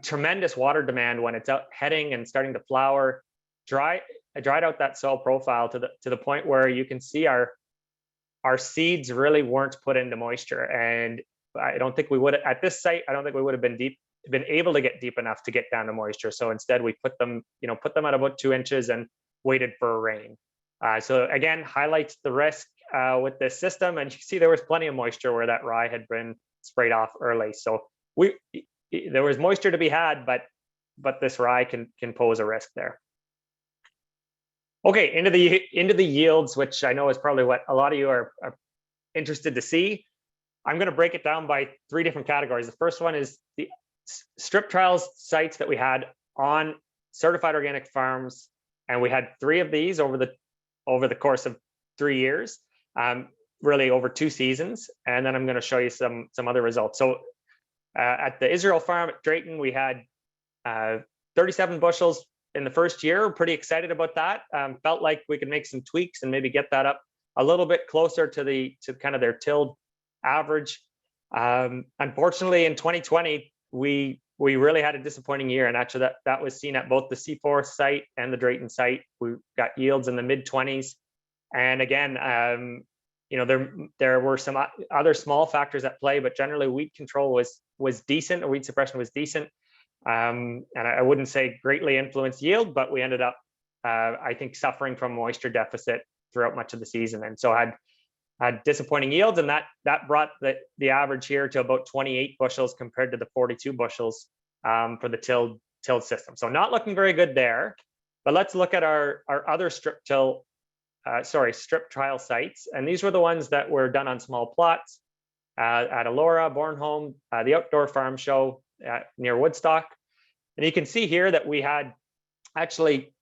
tremendous water demand when it's out heading and starting to flower, dried out that soil profile to the point where you can see our seeds really weren't put into moisture. And I don't think we would at this site. I don't think we would have been able to get deep enough to get down to moisture. So instead, we put them at about 2 inches and waited for a rain. So again, highlights the risk with this system. And you see there was plenty of moisture where that rye had been sprayed off early. So there was moisture to be had, but this rye can pose a risk there. Okay, into the yields, which I know is probably what a lot of you are interested to see. I'm going to break it down by 3 different categories. The first one is the strip trials sites that we had on certified organic farms, and we had 3 of these over the course of 3 years, really over 2 seasons. And then I'm going to show you some other results. So at the Israel farm at Drayton, we had 37 bushels in the first year. We're pretty excited about that. Felt like we could make some tweaks and maybe get that up a little bit closer to kind of their tilled average. Unfortunately, in 2020, we really had a disappointing year, and actually that was seen at both the Seaforth site and the Drayton site. We got yields in the mid-20s, and again, there were some other small factors at play, but generally weed control was decent, or weed suppression was decent. And I wouldn't say greatly influenced yield, but we ended up, I think, suffering from moisture deficit throughout much of the season. And so had disappointing yields, and that brought the average here to about 28 bushels compared to the 42 bushels for the tilled system. So not looking very good there. But let's look at our other strip trial sites. And these were the ones that were done on small plots at Elora, Bornholm, the outdoor farm show near Woodstock. And you can see here that we had actually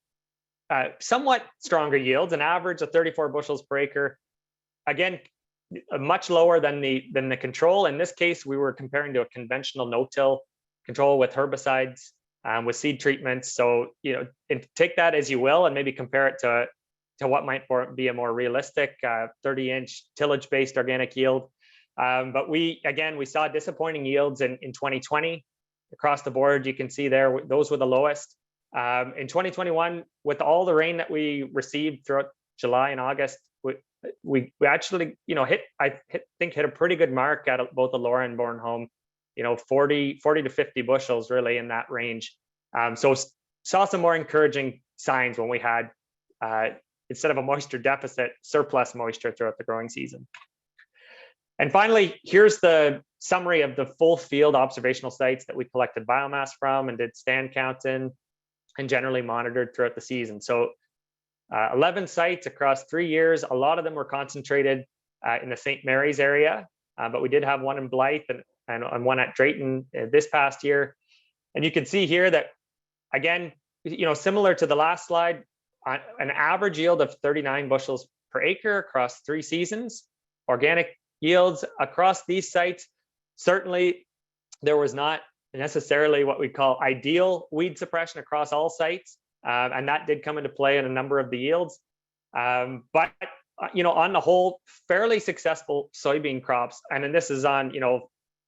somewhat stronger yields, an average of 34 bushels per acre. Again, much lower than the control. In this case, we were comparing to a conventional no-till control with herbicides, with seed treatments. So, and take that as you will, and maybe compare it to what might be a more realistic 30-inch tillage-based organic yield. But we saw disappointing yields in 2020 across the board. You can see there, those were the lowest. In 2021, with all the rain that we received throughout July and August, we actually, hit a pretty good mark at both Elora and Bornholm, 40 to 50 bushels really in that range. So saw some more encouraging signs when we had, instead of a moisture deficit, surplus moisture throughout the growing season. And finally, here's the summary of the full field observational sites that we collected biomass from and did stand counts in and generally monitored throughout the season. So 11 sites across 3 years. A lot of them were concentrated in the St. Mary's area, but we did have one in Blythe and one at Drayton this past year. And you can see here that, again, similar to the last slide, an average yield of 39 bushels per acre across 3 seasons. Organic yields across these sites, certainly there was not necessarily what we call ideal weed suppression across all sites. And that did come into play in a number of the yields. But on the whole, fairly successful soybean crops. And then this is on,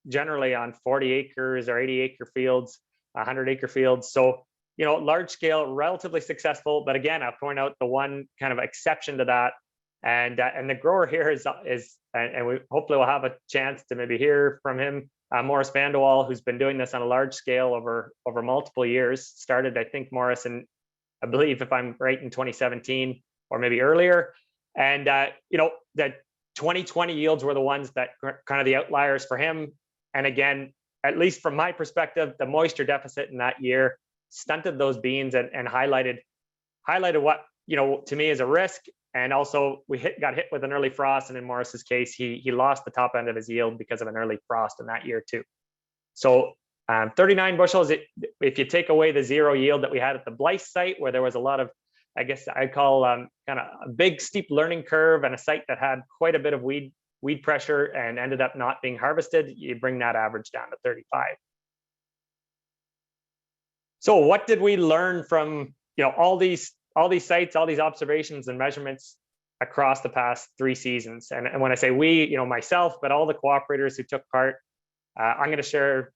generally on 40 acres or 80 acre fields, 100 acre fields. So, large scale, relatively successful. But again, I'll point out the one kind of exception to that. And the grower here is and we hopefully will have a chance to maybe hear from him, Morris Vandewall, who's been doing this on a large scale over multiple years. Started, I think, Morris, in, I believe, if I'm right, in 2017 or maybe earlier. And the 2020 yields were the ones that kind of the outliers for him. And again, at least from my perspective, the moisture deficit in that year stunted those beans and highlighted what, to me is a risk. And also we got hit with an early frost, and in Morris's case, he lost the top end of his yield because of an early frost in that year too. So 39 bushels, if you take away the 0 yield that we had at the Blythe site, where there was a lot of, I guess I'd call kind of a big steep learning curve, and a site that had quite a bit of weed pressure and ended up not being harvested, you bring that average down to 35. So what did we learn from all these sites, all these observations and measurements across the past 3 seasons? And when I say we, myself, but all the cooperators who took part, I'm going to share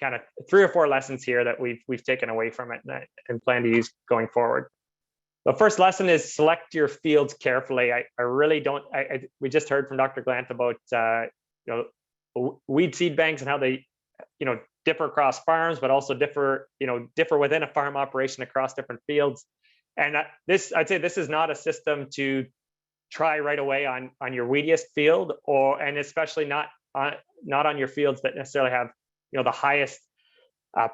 kind of 3 or 4 lessons here that we've taken away from it and plan to use going forward. The first lesson is select your fields carefully. I really don't. We just heard from Dr. Gallant about weed seed banks and how they differ across farms, but also differ within a farm operation across different fields. And I'd say this is not a system to try right away on your weediest field, and especially not on your fields that necessarily have the highest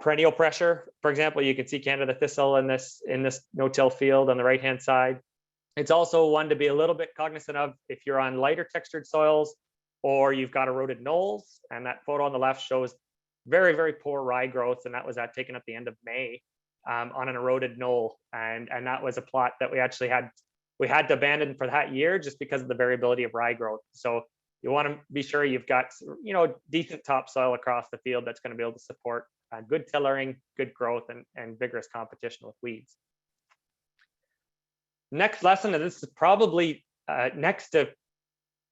perennial pressure. For example, you can see Canada thistle in this no-till field on the right-hand side. It's also one to be a little bit cognizant of if you're on lighter textured soils or you've got eroded knolls. And that photo on the left shows very, very poor rye growth, and that was taken at the end of May on an eroded knoll. And that was a plot that we actually had to abandon for that year just because of the variability of rye growth. So you want to be sure you've got decent topsoil across the field that's going to be able to support good tillering, good growth, and vigorous competition with weeds. Next lesson, and this is probably next to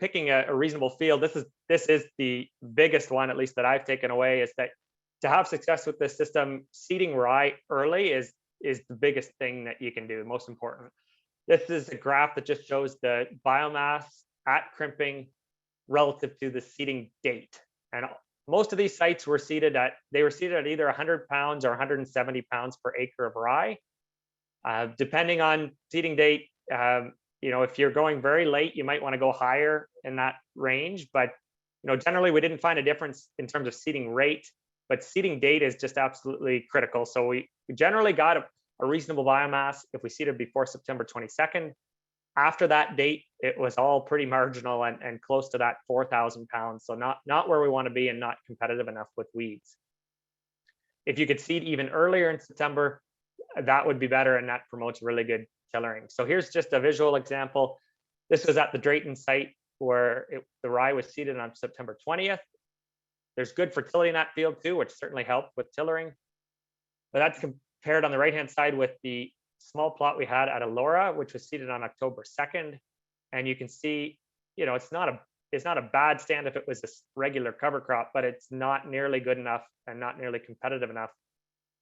picking a reasonable field, this is the biggest one, at least that I've taken away, is that to have success with this system, seeding rye early is the biggest thing that you can do, most important. This is a graph that just shows the biomass at crimping relative to the seeding date. And most of these sites were seeded at either 100 pounds or 170 pounds per acre of rye. Depending on seeding date, if you're going very late, you might want to go higher in that range. But generally, we didn't find a difference in terms of seeding rate, but seeding date is just absolutely critical. So we generally got a reasonable biomass if we seeded before September 22nd. After that date, it was all pretty marginal and close to that 4,000 pounds. So not where we want to be and not competitive enough with weeds. If you could seed even earlier in September, that would be better, and that promotes really good tillering. So here's just a visual example. This was at the Drayton site where the rye was seeded on September 20th. There's good fertility in that field too, which certainly helped with tillering. But that's compared on the right-hand side with the small plot we had at Elora, which was seeded on October 2nd. And you can see, it's not a bad stand if it was a regular cover crop, but it's not nearly good enough and not nearly competitive enough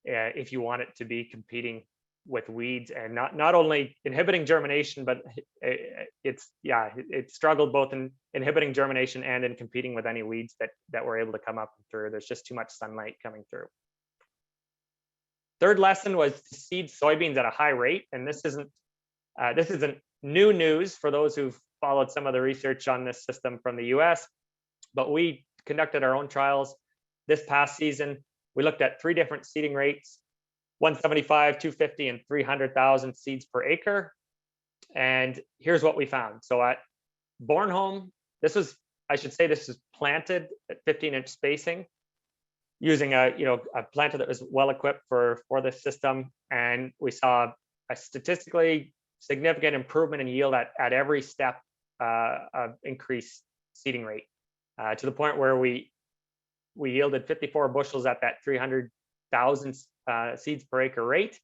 if you want it to be competing with weeds and not only inhibiting germination, but it struggled both in inhibiting germination and in competing with any weeds that were able to come up through. There's just too much sunlight coming through. Third lesson was to seed soybeans at a high rate, and this isn't new news for those who've followed some of the research on this system from the US, but we conducted our own trials this past season. We looked at 3 different seeding rates: 175, 250, and 300,000 seeds per acre. And here's what we found. So at Bornholm, this was planted at 15-inch spacing using a planter that was well equipped for this system. And we saw a statistically significant improvement in yield at every step of increased seeding rate, to the point where we yielded 54 bushels at that 300,000 seeds per acre rate.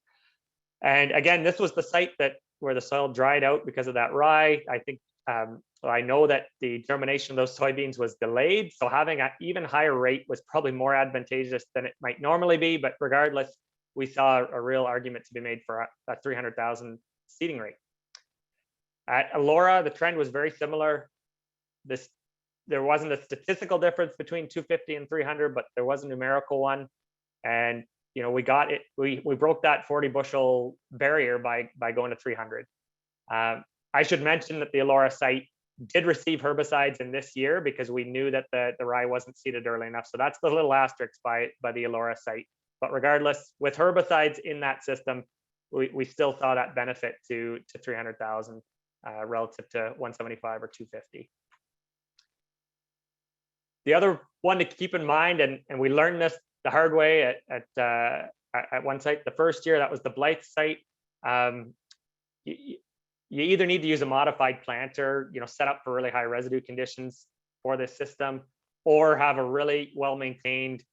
And again, this was the site where the soil dried out because of that rye. I think I know that the germination of those soybeans was delayed, so having an even higher rate was probably more advantageous than it might normally be. But regardless, we saw a real argument to be made for a 300,000 seeding rate. At Elora, the trend was very similar. There wasn't a statistical difference between 250 and 300, but there was a numerical one. And we got it. We broke that 40 bushel barrier by going to 300. I should mention that the Elora site did receive herbicides in this year because we knew that the rye wasn't seeded early enough. So that's the little asterisk by the Elora site. But regardless, with herbicides in that system, we still saw that benefit to 300,000 relative to 175 or 250. The other one to keep in mind, and we learned this the hard way at one site the first year, that was the Blythe site. You either need to use a modified planter, set up for really high residue conditions for this system, or have a really well-maintained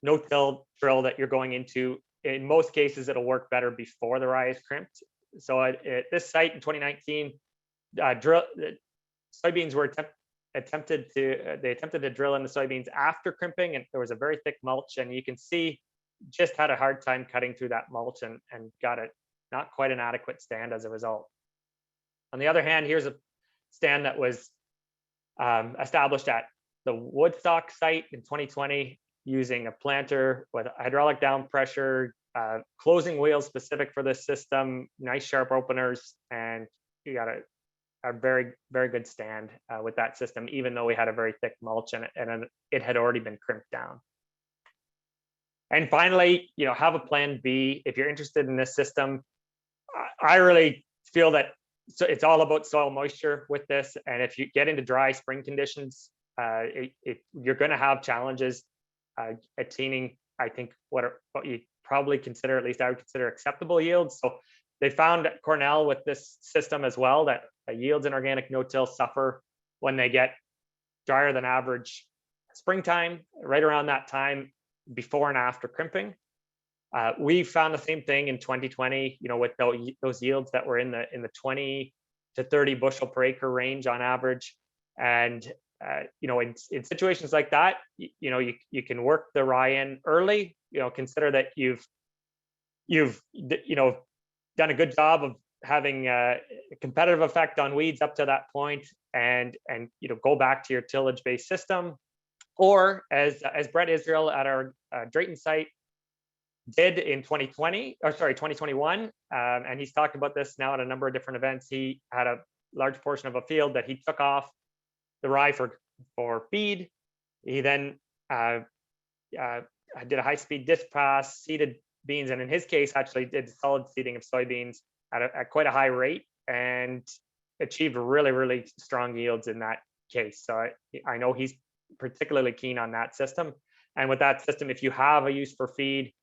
no-till drill that you're going into. In most cases, it'll work better before the rye is crimped. So at this site in 2019, soybeans were attempted to drill in the soybeans after crimping, and there was a very thick mulch, and you can see just had a hard time cutting through that mulch and got not quite an adequate stand as a result. On the other hand, here's a stand that was established at the Woodstock site in 2020 using a planter with hydraulic down pressure, closing wheels specific for this system, nice sharp openers, and you got a very, very good stand with that system, even though we had a very thick mulch and it had already been crimped down. And finally, have a plan B if you're interested in this system. I really feel that it's all about soil moisture with this, and if you get into dry spring conditions, you're going to have challenges attaining, I think, what you probably consider, at least I would consider, acceptable yields. So they found at Cornell with this system as well that yields in organic no-till suffer when they get drier than average springtime, right around that time before and after crimping. We found the same thing in 2020, with those yields that were in the 20 to 30 bushel per acre range on average. And in situations like that, you can work the rye in early. Consider that you've done a good job having a competitive effect on weeds up to that point, and go back to your tillage-based system, or as Brett Israel at our Drayton site did in 2021, and he's talked about this now at a number of different events. He had a large portion of a field that he took off the rye for feed. He then did a high-speed disc pass, seeded beans, and in his case actually did solid seeding of soybeans at quite a high rate, and achieved really, really strong yields in that case. So I know he's particularly keen on that system. And with that system, if you have a use for feed,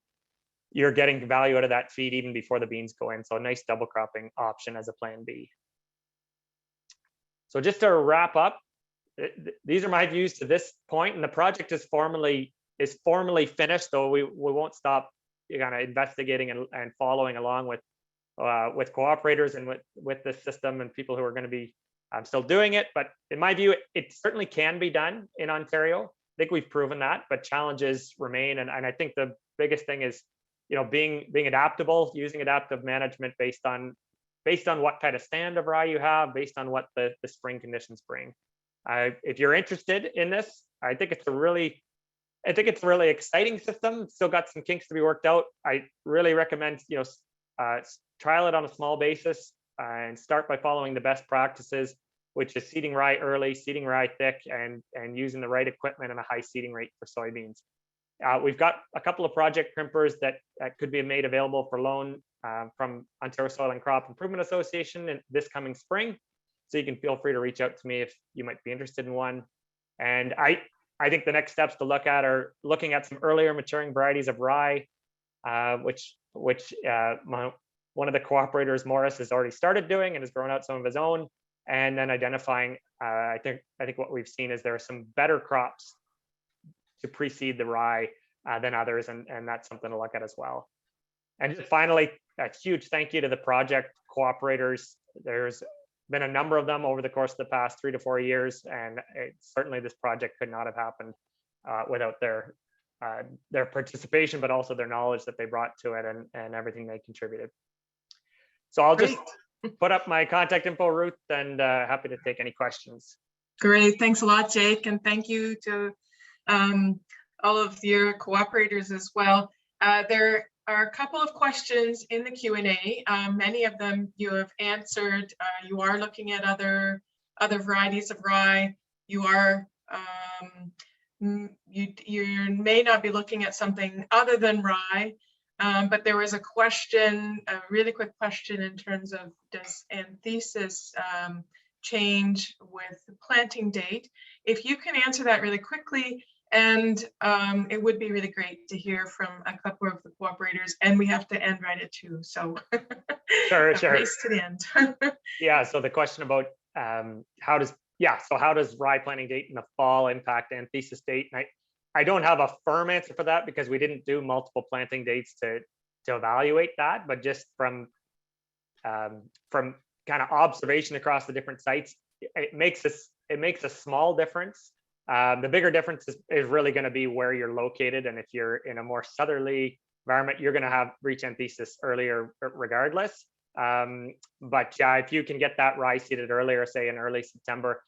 you're getting value out of that feed even before the beans go in. So a nice double cropping option as a plan B. So just to wrap up, these are my views to this point, and the project is formally finished, though we won't stop kind of investigating and following along with cooperators and with the system and people who are going to be still doing it. But in my view, it certainly can be done in Ontario. I think we've proven that, but challenges remain. And I think the biggest thing is, being adaptable, using adaptive management based on what kind of stand of rye you have, based on what the spring conditions bring. If you're interested in this, I think it's a really exciting system. Still got some kinks to be worked out. I really recommend trial it on a small basis and start by following the best practices, which is seeding rye early, seeding rye thick, and using the right equipment and a high seeding rate for soybeans. We've got a couple of project crimpers that could be made available for loan from Ontario Soil and Crop Improvement Association this coming spring. So you can feel free to reach out to me if you might be interested in one. And I think the next steps to look at are looking at some earlier maturing varieties of rye, which one of the cooperators, Morris, has already started doing and has grown out some of his own. And then identifying, I think what we've seen is there are some better crops to precede the rye than others, and that's something to look at as well. And just finally, a huge thank you to the project cooperators. There's been a number of them over the course of the past 3 to 4 years, and certainly this project could not have happened without their participation, but also their knowledge that they brought to it and everything they contributed. So I'll just put up my contact info, Ruth, and happy to take any questions. Great, thanks a lot, Jake, and thank you to all of your cooperators as well. There are a couple of questions in the Q&A. Many of them you have answered. You are looking at other varieties of rye. You are you may not be looking at something other than rye, but there was a question, a really quick question in terms of, does anthesis change with the planting date? If you can answer that really quickly, and it would be really great to hear from a couple of the cooperators, and we have to end right at 2, so sure. Race to the end. Yeah, so the question about how does rye planting date in the fall impact anthesis date? And I don't have a firm answer for that because we didn't do multiple planting dates to evaluate that, but just from kind of observation across the different sites, it makes a small difference. The bigger difference is really going to be where you're located, and if you're in a more southerly environment, you're going to reach anthesis earlier regardless. But yeah, if you can get that rye seeded earlier, say in early September,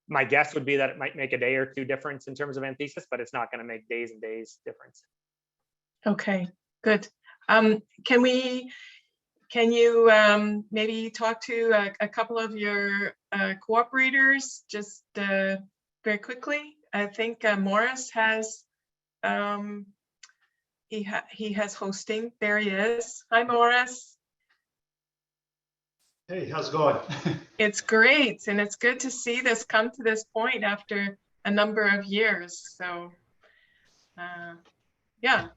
my guess would be that it might make a day or 2 difference in terms of anthesis, but it's not going to make days and days difference. Okay, good. Can you maybe talk to a couple of your cooperators just very quickly? I think Morris has he has hosting. There he is. Hi, Morris. Hey, how's it going? It's great, and it's good to see this come to this point after a number of years. So, yeah,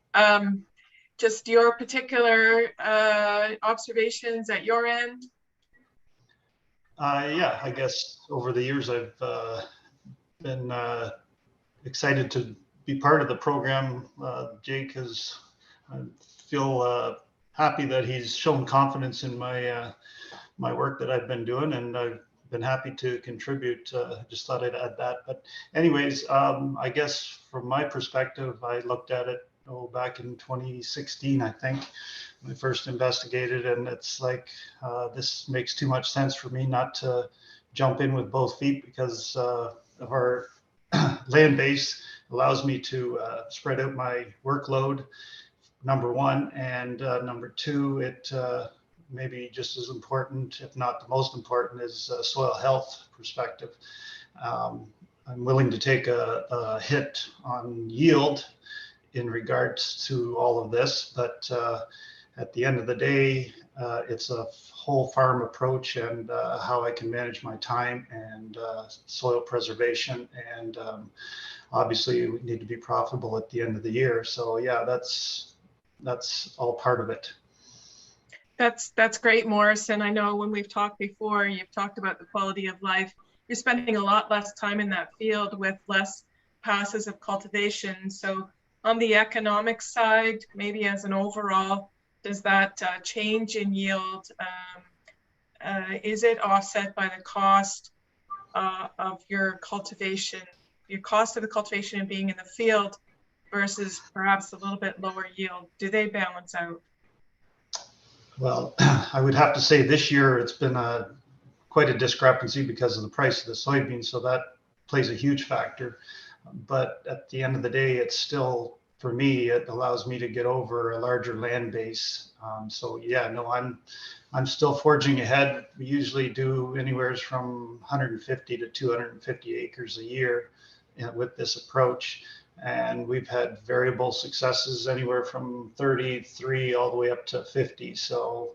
just your particular observations at your end. Yeah, I guess over the years I've been excited to be part of the program. Jake I feel happy that he's shown confidence in my my work that I've been doing, and I've been happy to contribute. Just thought I'd add that. But anyways, I guess from my perspective, I looked at it back in 2016, I think, when I first investigated, and it's like, this makes too much sense for me not to jump in with both feet, because of our land base allows me to spread out my workload, number one, and number two, it maybe just as important, if not the most important, is soil health perspective. I'm willing to take a hit on yield in regards to all of this, but at the end of the day, it's a whole farm approach, and how I can manage my time and soil preservation, and obviously we need to be profitable at the end of the year. So yeah, that's all part of it. That's great, Morris. And I know when we've talked before, you've talked about the quality of life. You're spending a lot less time in that field with less passes of cultivation. So on the economic side, maybe as an overall, does that change in yield? Is it offset by the cost of your cultivation, your cost of the cultivation and being in the field versus perhaps a little bit lower yield? Do they balance out? Well, I would have to say this year it's been quite a discrepancy because of the price of the soybeans, so that plays a huge factor. But at the end of the day, it's still, for me, it allows me to get over a larger land base. So yeah, no, I'm still forging ahead. We usually do anywhere from 150 to 250 acres a year with this approach. And we've had variable successes anywhere from 33 all the way up to 50. So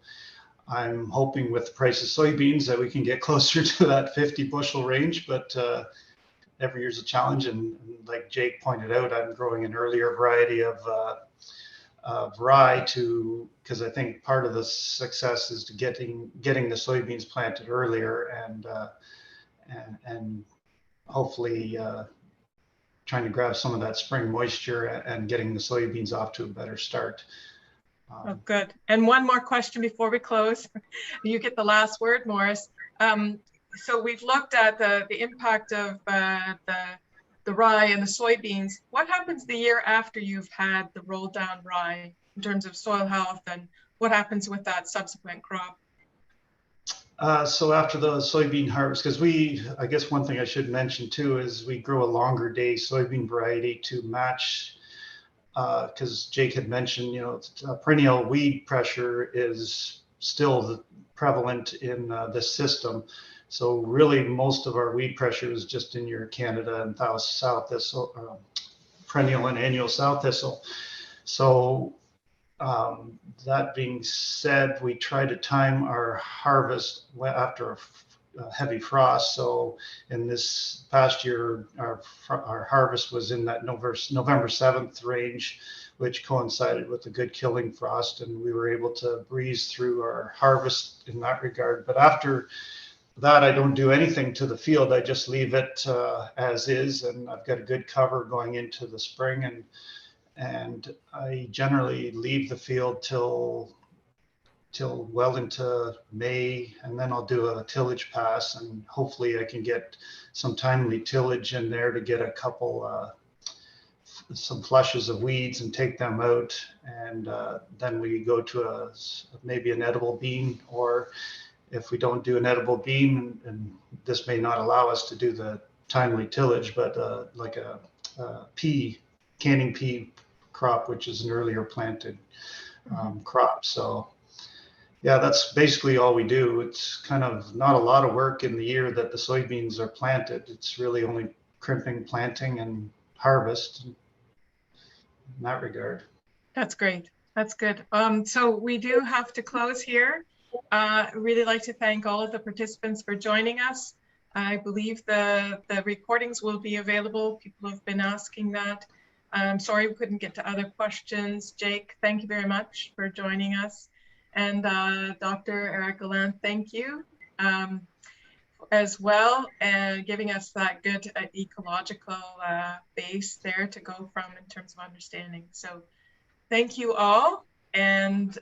I'm hoping with the price of soybeans that we can get closer to that 50 bushel range, but every year's a challenge. And like Jake pointed out, I'm growing an earlier variety of rye because I think part of the success is to getting the soybeans planted earlier, and hopefully trying to grab some of that spring moisture and getting the soybeans off to a better start. Oh, good. And one more question before we close. You get the last word, Morris. So we've looked at the impact of the rye and the soybeans. What happens the year after you've had the roll down rye in terms of soil health, and what happens with that subsequent crop? So after the soybean harvest, because I guess one thing I should mention too is we grow a longer day soybean variety to match, because Jake had mentioned, perennial weed pressure is still prevalent in this system. So really most of our weed pressure is just in your Canada and south thistle, perennial and annual south thistle. So that being said, we try to time our harvest after a heavy frost. So in this past year, our harvest was in that November 7th range, which coincided with a good killing frost, and we were able to breeze through our harvest in that regard. But after that, I don't do anything to the field. I just leave it as is, and I've got a good cover going into the spring, and I generally leave the field till well into May, and then I'll do a tillage pass, and hopefully I can get some timely tillage in there to get a couple some flushes of weeds and take them out, and then we go to maybe an edible bean, or if we don't do an edible bean, and this may not allow us to do the timely tillage, but like a canning pea crop, which is an earlier planted crop. So yeah, that's basically all we do. It's kind of not a lot of work in the year that the soybeans are planted. It's really only crimping, planting, and harvest in that regard. That's great. That's good. So we do have to close here. Really like to thank all of the participants for joining us. I believe the recordings will be available. People have been asking that. I'm sorry we couldn't get to other questions. Jake, thank you very much for joining us. And Dr. Gallant, thank you as well, and giving us that good ecological base there to go from in terms of understanding. So thank you all, and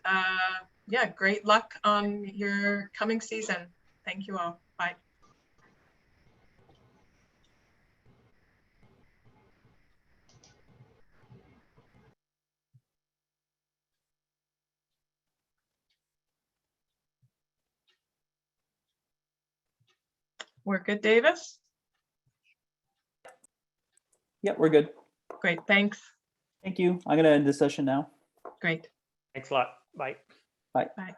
yeah, great luck on your coming season. Thank you all. Bye. We're good, Davis? Yeah, we're good. Great, thanks. Thank you. I'm going to end this session now. Great. Thanks a lot. Bye. Bye. Bye.